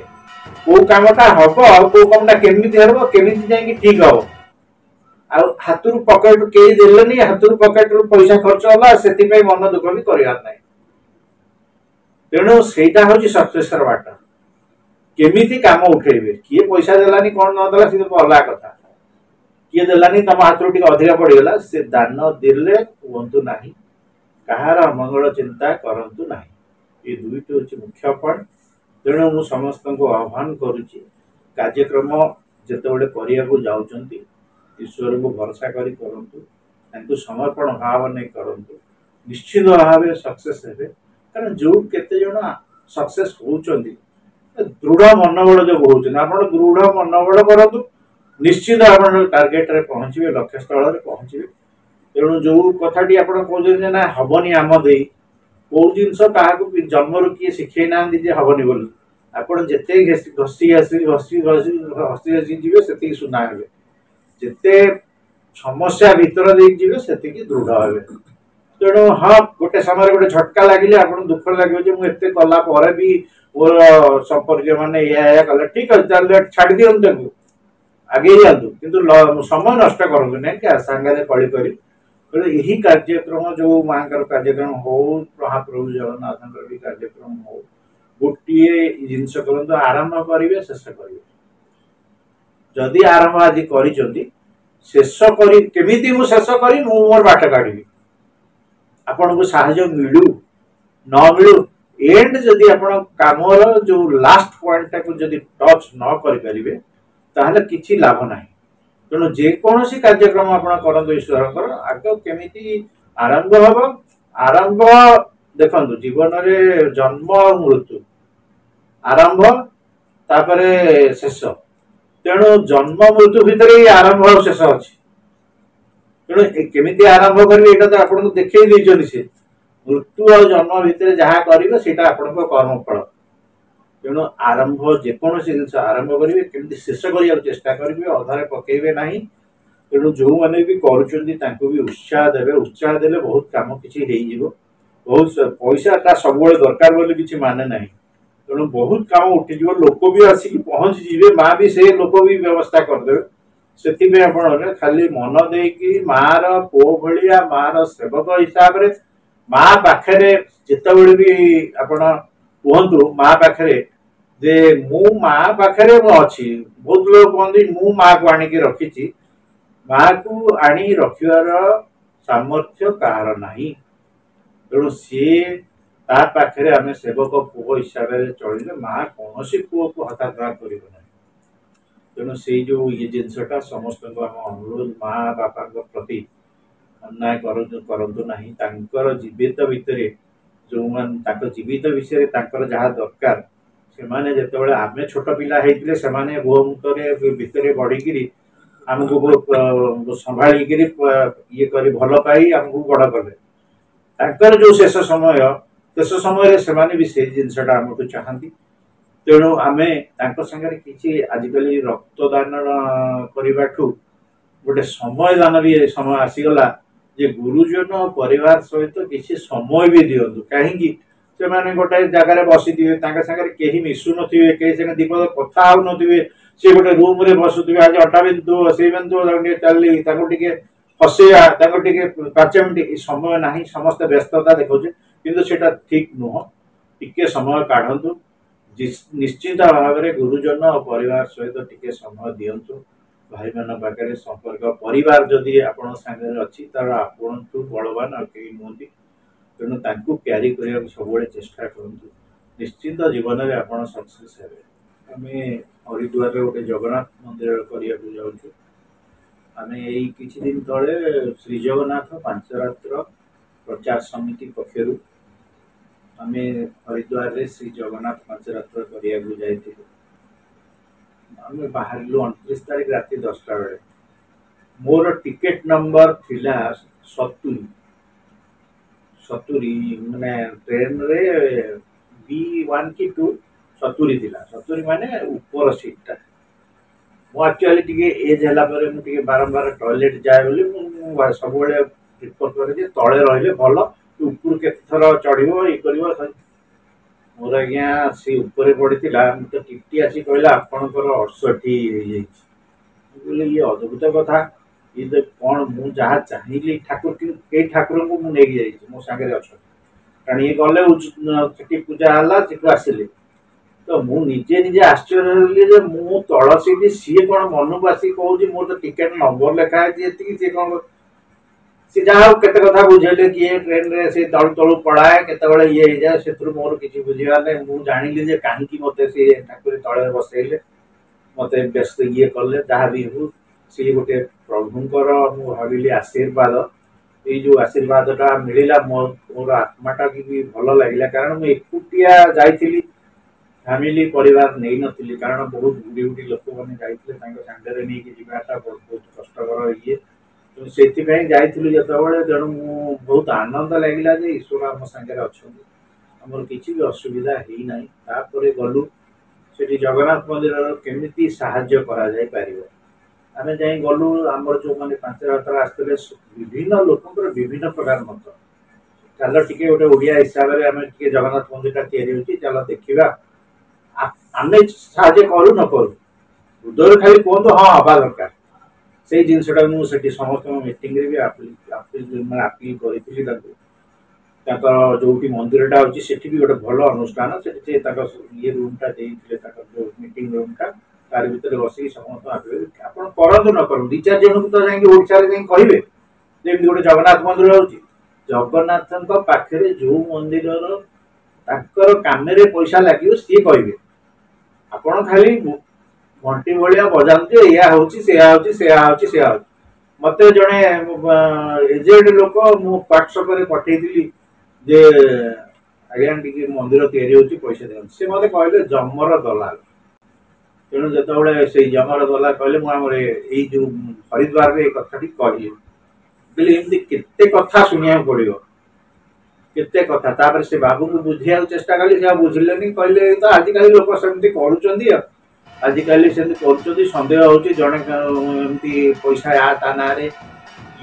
[SPEAKER 1] को कामटा हम को कामटा केमी हम केमी जाकि ठीक हम हाथ पकेट कई देनी हाथ पकेट पैसा खर्च है से मन दुख भी करार ना तेणु सेटा हूँ सक्सेसर बाट केमी काम उठेबे किए पैसा देलानी कौन नदेला सी अलग कथा किए देलानी तुम हाथ टी अधिका पड़गला से दान देले हूँ ना कहार मंगल चिंता करतु ना ये दुईट हूँ मुख्य पॉइंट तेणु मु समस्त को आह्वान करुच्ची कार्यक्रम जिते करने को जाऊँच ईश्वर को भरोसा करूँ समर्पण भाव नहीं करूँ निश्चित भाव सक्सेस हे कारण जो केते जन सक्सेस होती दृढ़ मनोबल जो होती आप दृढ़ मनोबल करूँ निश्चित आप टार्गेट रे पहुँचे लक्ष्य स्थल पहुँचे तेणु जो कथाटी आप कहते ना हेनी आम दे कौ जिनस क्या जन्म किए शिखे ना हेनी बोली आपड़ जिते घसी घसी घसी घसी घसी घसी जी से सुना हे जिते समस्या भीतर जी से दृढ़ हे तेणु हाँ गोटे समय गोटे झटका लगे आप दुख लगे मुझे कला भी मोर संपर्क मैंने या कले ठीक अच्छे छाड़ दिखाँ आगे जातु कि समय नष्ट करूँ ना क्या सांगे कली कर यही कार्यक्रम जो माँ कार्यक्रम हो महाप्रभु जगन्नाथ भी कार्यक्रम हो गोटे जिनस करूँ आरंभ करेंगे शेष करेंगे जदि आरंभ आज कर शेष केमी मु शेष करी मोर बाट काढ़ी आपन को साहाय्य मिलू न मिलू एंड जदि आपण कामर जो लास्ट पॉइंट को जदि टच न करें ताहले किछि लाभ ना तेणु जेकोसी कार्यक्रम आप करते ईश्वर आग केमी आरंभ हम आरंभ देखु जीवन में जन्म मृत्यु आरंभ तापर शेष तेणु जन्म मृत्यु भितर ही आरंभ और शेष अच्छी तेणु केमी आरंभ करेंगे ये तो आपको देखते से मृत्यु और जन्म भितर जहाँ करेंगे से कर्मफल तेणु आरंभ जेकोसी जिन आरंभ करेंगे केमी शेष करने चेष्टा करेंगे अधारे पकेबे ना तेणु जो मैंने भी करुँच भी उत्साह देवे उत्साह देले बहुत कम किसी बहुत पैसा सब दरकार बोली किसी माने ना तेणु बहुत कम उठीज लोक भी आसिक पहुँची जी माँ भी से लोक भी व्यवस्था करदे से आप खाली मन देकी मार पो भाया मार सेवक हिसाब से माँ पाखे जिते भी आपण कहतु माँ पाखे जे मु माँ पाखे अच्छी बहुत लोग कहते मु माँ को आणिक रखी माँ को आनी रखार सामर्थ्य कहार नहीं तेणु सी ता पाखे आम सेवक पुओ हिसाब से चलिए माँ कौन पुओ को हताग्रह कर तेणु से जो ये जिनसटा समस्त अनुरोध माँ बापा प्रति अन्याय करतु नहीं जीवित भितर जो मान जीवित विषय जहाँ दरकार से माने जिते आम छोट पिला होते से गुहमूत्र भितर बढ़ी आमको संभालिक ये कर भल पाई आमको बड़ कले जो शेष समय से भी से जिनसटा आमको चाहती तेणु आम सागर कि आजिकल रक्तदान करने गोटे समय दान भी समय आसीगला जे गुरुजन परिवार सहित किसी समय भी दिंतु कहीं से माने गोटे जगार बसी थे कहीं मिशु थे कहीं दीपद कथा हो थे सी गोटे रूम रे बसुवे आज अटा बिंदु से बिंदु चली हसैया 5 मिनट समय ना समस्त व्यस्तता देखा किंतु सेटा ठीक नुह टिके समय काढ़ु निश्चिंत भाव में गुरुजन और परिवार सहित टिके समय दिंतु भाई मान पाखे संपर्क परिवार जदि आपण सागर अच्छी तार आपण बलवान आ कहीं नुहति तेणु तांकु क्यारी करने सब चेष्टा करूँ निश्चिंत जीवन में आप सक्सेस हे आम हरिद्वार गोटे जगन्नाथ मंदिर करने जाऊँ आम यही किसी दिन तले श्री जगन्नाथ पांचरात्र प्रचार समिति पक्षर आम हरिद्वार रे श्री जगन्नाथ पांचरात्र करने जाइए आम बाहर 29 तारीख राति 10टा बेले मोर टिकेट नंबर थिला 70 माने ट्रेन रे B1 की 2 70 माने ऊपर सीटा मु एक्चुअली टिके एज हला पर मु टिके बारंबार टॉयलेट जाए बोली मु सब बेले प्रिफर करे जे तळे रहले भलो ऊपर केते थर चढ़िबो ई करबो मोर आज्ञा सी ऊपर पड़ीला तो टिकटी आसी कहला आपणकर 68 बोले ये अद्भुत कथा ये तो कौन मु जहाँ चाहिए ठाकुर कई ठाकुर को मुझे जाइए मो सागर अच्छा कारण ये गले पूजा है आसिले तो मुझे निजे आश्चर्य मु तल सीट सी कौन मन को आसिक कहूँ मोर तो टिकेट नंबर लिखा है सी कौन सी जहाँ केते कथा बुझेले किए ट्रेन रे से तलू तलू पड़ाए केते ये हो जाए से मोर किसी बुझाने मुझे जानी कहीं मत सी ठाकुर तले बसैले मत व्यस्त ये कले जहाँ भी हो सी गोटे प्रभुंकर मु भाविली आशीर्वाद ये जो आशीर्वादटा मिलला मोर आत्माटा भी भल लगे कारण मुझे एकुटिया जाइली फैमिली परिवार नहीं नथिली कारण बहुत बुढ़ी बुढ़ी लोक मैंने जाते नहीं जावाटा बहुत कष्टर ये तो से जाइलु जो तेणु बहुत आनंद लगे ईश्वर आम सागर अच्छा आमर किसी भी असुविधा ही ना तापर गलु से जगन्नाथ मंदिर केमी साहाय्य कर आम जा गलु आम जो मैंने 5 रात्र आसते विभिन्न लोक विभिन्न प्रकार मत चल टे गोटे ओडिया हिसाब से आम जगन्नाथ मंदिर या चल देखा आम साहय करू न करू हृदय खाली कहतु हाँ हवा दरकार से जिनटा मुझे समस्त मीटिंग भी आपिल करी जो मंदिरटा अच्छी से भी गोटे भल अनुष्ठान से ये रूमटा जो मीटिंग रूमटा तार भर बस समस्त आप करूँ न करूँ 2-4 जन को तो ओडिशा कहे जमी गोटे जगन्नाथ मंदिर हो जगन्नाथ पाखे जो मंदिर कम पैसा लगे सी कहे आपण खाली घंटी भाया बजाते या मत जड़े एजेड लोक मु व्हाट्सएप पठेदी जे आज्ञा टी मंदिर या पैसा दिखाते से मत कहले जमर दलाल तेणु जो से जमर दलाल कहले मुझे जो हरिद्वार में कथाटी कहली केते कथा शुणा पड़ो केते कथा तापर से बाबू को बुझे चेष्टा कली से बुझिले कहले तो आजिकल लोक सेमती कर आजिकल से सन्देह हो जड़े पैसा या ता ना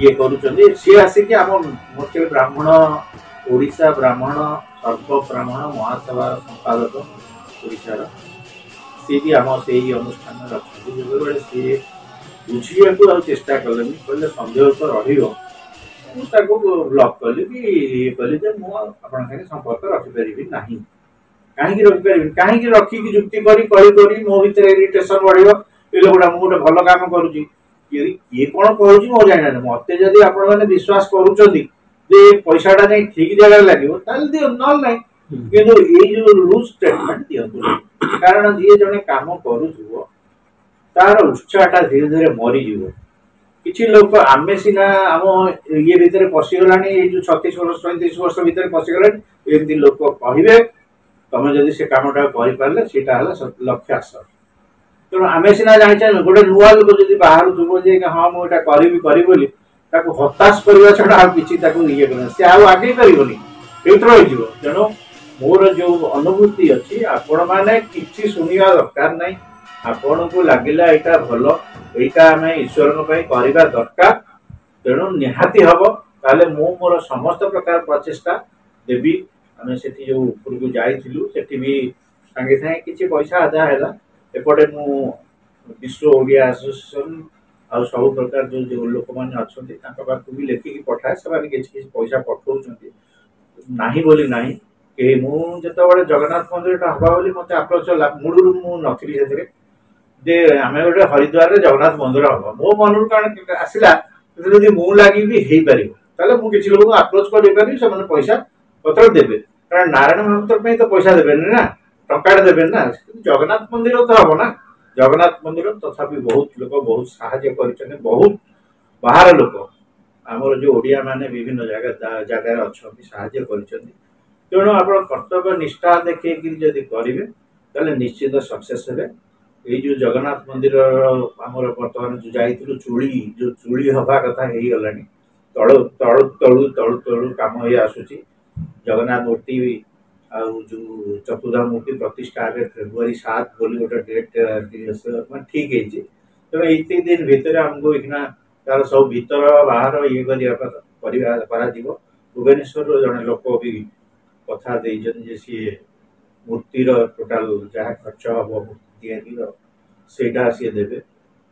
[SPEAKER 1] ये कर सी आसिक आम मुख्य ब्राह्मण ओडिशा ब्राह्मण सर्व ब्राह्मण महासभा संपादक ओडिशार सी भी आम से अनुष्ठान अच्छा जो सी बुझा चेष्टा कले कहले सन्देह तो ब्लॉक कली कि ये कली जे मु आपण साथे संपर्क रखि परिबि नाही कहीं रखि परिबि कहीं रखि कि जुक्ति करी मो भीतर इरिटेशन बढ़िबो ए लोकटा मु गोटे भलो काम करूची ये कोन कहूची मो जानि ना मते जदी आपण माने विश्वास करूचंदी जे पैसाटा नै ठीक जगह लागिवो ताल दियो नल नै किंतु ए जो लूज स्टेटमेंट दियो कारण जे जने काम करूथुवो तार उत्साहटा धीरे धीरे मरी जीवो किसी लोक आमे सीना आम ये भितर पशिगलानी ये जो 36 वर्ष 37 वर्ष भितर पशिगलानी एमती लोक कहिबे तमे जदि से कामटा करि पारले सेटा हला लक्ष्य हासिल तेणु आमे सीना जानिछे गोटे नुआ लोक जदि बाहर थुबो जे हां मु एटा करिबि करि बोली ताको हताश करबा छडा आ किछि ताको इए करना से आ आगे करिवोनी एतरो होई जीवो तेणु मोर जो अनुभूति अछि आपण माने किछि सुनिया दरकार नै आपण को लागिला एटा भलो एटा आमे ईश्वर पई करबा दरकार तेणु निहाती हबो ताले मु मोर समस्त प्रकार प्रचेष्टा देबी आमे सेठी जो ऊपर को जाइथिलु सेठी भी संगे संगे किछि पैसा आदा हैला एपटे मु विश्व ओडिया एसोसिएशन आ सब प्रकार जो जो लोक माने अछंती ताका पाखु भी लेखि कि पठाए सबानी किछि पैसा पठौचंती नाही बोली नाही के मु जतो बडे जगन्नाथ मंदिर टा हबा बोली मते अप्रोच ला मुडुरु मु नथिली सेतरे जे आमे गोटे हरिद्वार रे जगन्नाथ मंदिर हबो मो मनरु कान आसिला जदि मु लागि भी हेई परिबो ताले मु किछि लोक अप्रोच करि पारि से माने पैसा पत्र देबे कारण नारायण महामंत्र पे तो पैसा देबे ना टंकाड देबे ना जगन्नाथ मंदिर तो हबो ना जगन्नाथ मंदिर तथापि बहुत लोक बहुत सहाय्य करिछन बहुत बाहर लोक हमर जो ओडिया माने विभिन्न जगह अछन सहाय्य करिछन तेणु आपण कर्तव्य निष्ठा देखे कि जदि करिवे ताले निश्चित सक्सेस हेबे ये जो जगन्नाथ मंदिर आमर बर्तमान जो जाइथिलु चूड़ी हवा कथा हेई गलानी तळु तळु तळु तळु तळु काम हे आसुची जगन्नाथ मूर्ति आ जो चतुर्धा मूर्ति प्रतिष्ठा रे फेब्रुआरी 7 बोली गोटे डेट मन ठीक है जे तो इतने दिन भीतर हमको इतना तार सब भीतर बाहर ये करा जीवो भुवनेश्वर जने लोक भी कथा देजन जे सी मूर्तिर टोटाल जहाँ खर्च हम मूर्ति सेटा सी देवे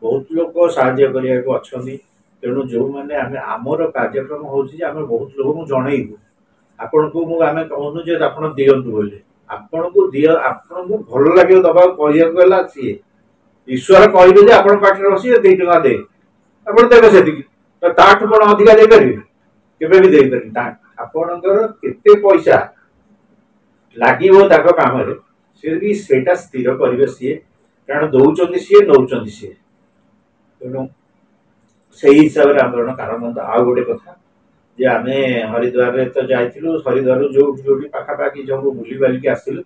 [SPEAKER 1] बहुत लोक साहाय्य करने अच्छी तेणु जो मैंने आमर कार्यक्रम हो बहुत लोक जनइबू आपण को मुझे कहूनु जे आपण दियंतु बोली आपण को दिय आपण को भल लगे दबा कहिया गला सी ईश्वर कहबे जे आपण पाखे रसी 2 टका दे आपण देबे सेति तो ताठ पण अधिका दे परिबे केबे भी दे परिबे ता आपणकर केते पैसा लागिवो ताको काम रे से भी सेटा स्थिर करिवे सी कारण दौचंदी सी नौचंदी सी तेणु से हिसाब रे आंदोलन कारण आ गोटे कथा जे आमे हरिद्वार रे तो जाइथिलु हरिद्वार जो जोडी पाखा पाखी जो बुली बाली के आसिलु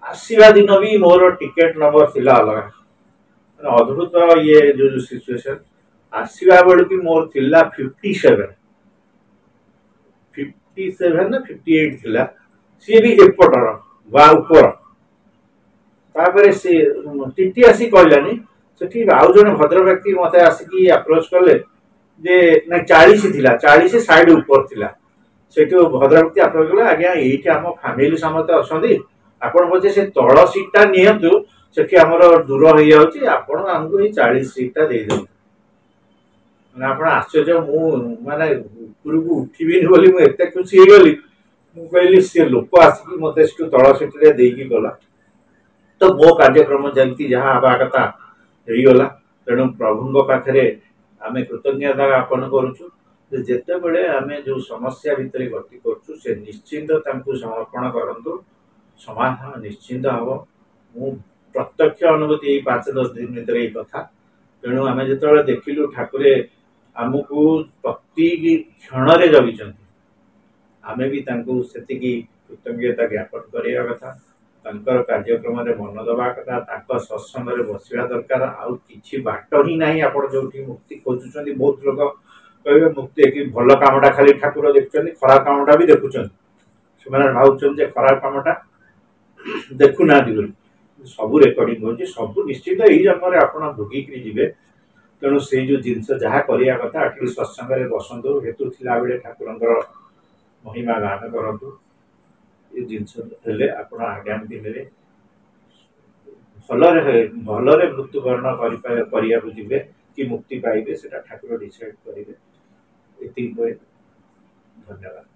[SPEAKER 1] आसीबा दिन भी मोर टिकेट नंबर थिला अलग अद्भुत ये जो सिचुएशन आसीबा बेल की मोर थिला 57 ना 58 थिला सी भी एपटर वा ऊपर तापर से टीटी आसी कहलानी सेठी आउ जने भद्र व्यक्ति मते आसी अप्रोच करले जे ना 40 थिला 40 साइड ऊपर थिला सेठी भद्र व्यक्ति अप्रोच करले आज्ञा एठी हम फैमिली समते अछंदी आपण बजे से तळ सीटटा नियंतु सेठी हमर दूर होई जाउची आपण हमको ए 40 सीटटा दे दे माने आपण आश्चर्य मु माने ऊपर को उठिबिनी बोली मु एते खुशी हे गली मु कहली से लोक आसी मते से तळ सीट रे देई गला तो मो कार्यक्रम जंती जहाँ आवा कथा हेई गला तेणु प्रभु पाखे आमे कृतज्ञता ज्ञापन करूछु जेते बेले आमे जो समस्या भितर गति करछु से निश्चिंत तांकु समर्पण करंतु समाधान निश्चिंत हबो मु प्रत्यक्ष अनुभूति 5-10 दिन भीतर ए कथा तेणु आमे जेते देखिलु ठाकुरे आमको प्रति क्षण रे जगिचंती आमे भी तांकु सेतिकी कृतज्ञता ज्ञापन करिया कथा तांकर कार्यक्रम रे मन दबा कथा तांकर सत्संग रे बसिया दरकार आउ किछि बाट ही नाही आपण जोठी मुक्ति खोजुचंदी बहुत लोग कहबे मुक्ति कि भल कामटा खाली ठाकुर देखुचंदी खराब कामटा भी देखुचंदी सेमाने भाउचंदी जे खराब कामटा देखु ना दिबो सब रेकॉर्डिंग होची सब निश्चित एही जन्म रे आपण भोगी कि जिवे तेणु से जो जिनस जहाँ करिया कथा एटली सत्संग रे बसंतु हेतु थिला बेले ठाकुरंकर महिमा गान करंतु ये जिनस हेले आपण आगामी दिन रे भलरे मृत्युवरण करिया जिवे कि मुक्ति पाइबे सेटा ठाकुर डिसाइड करिवे ଏତିକି କହେ ଧନ୍ୟବାଦ।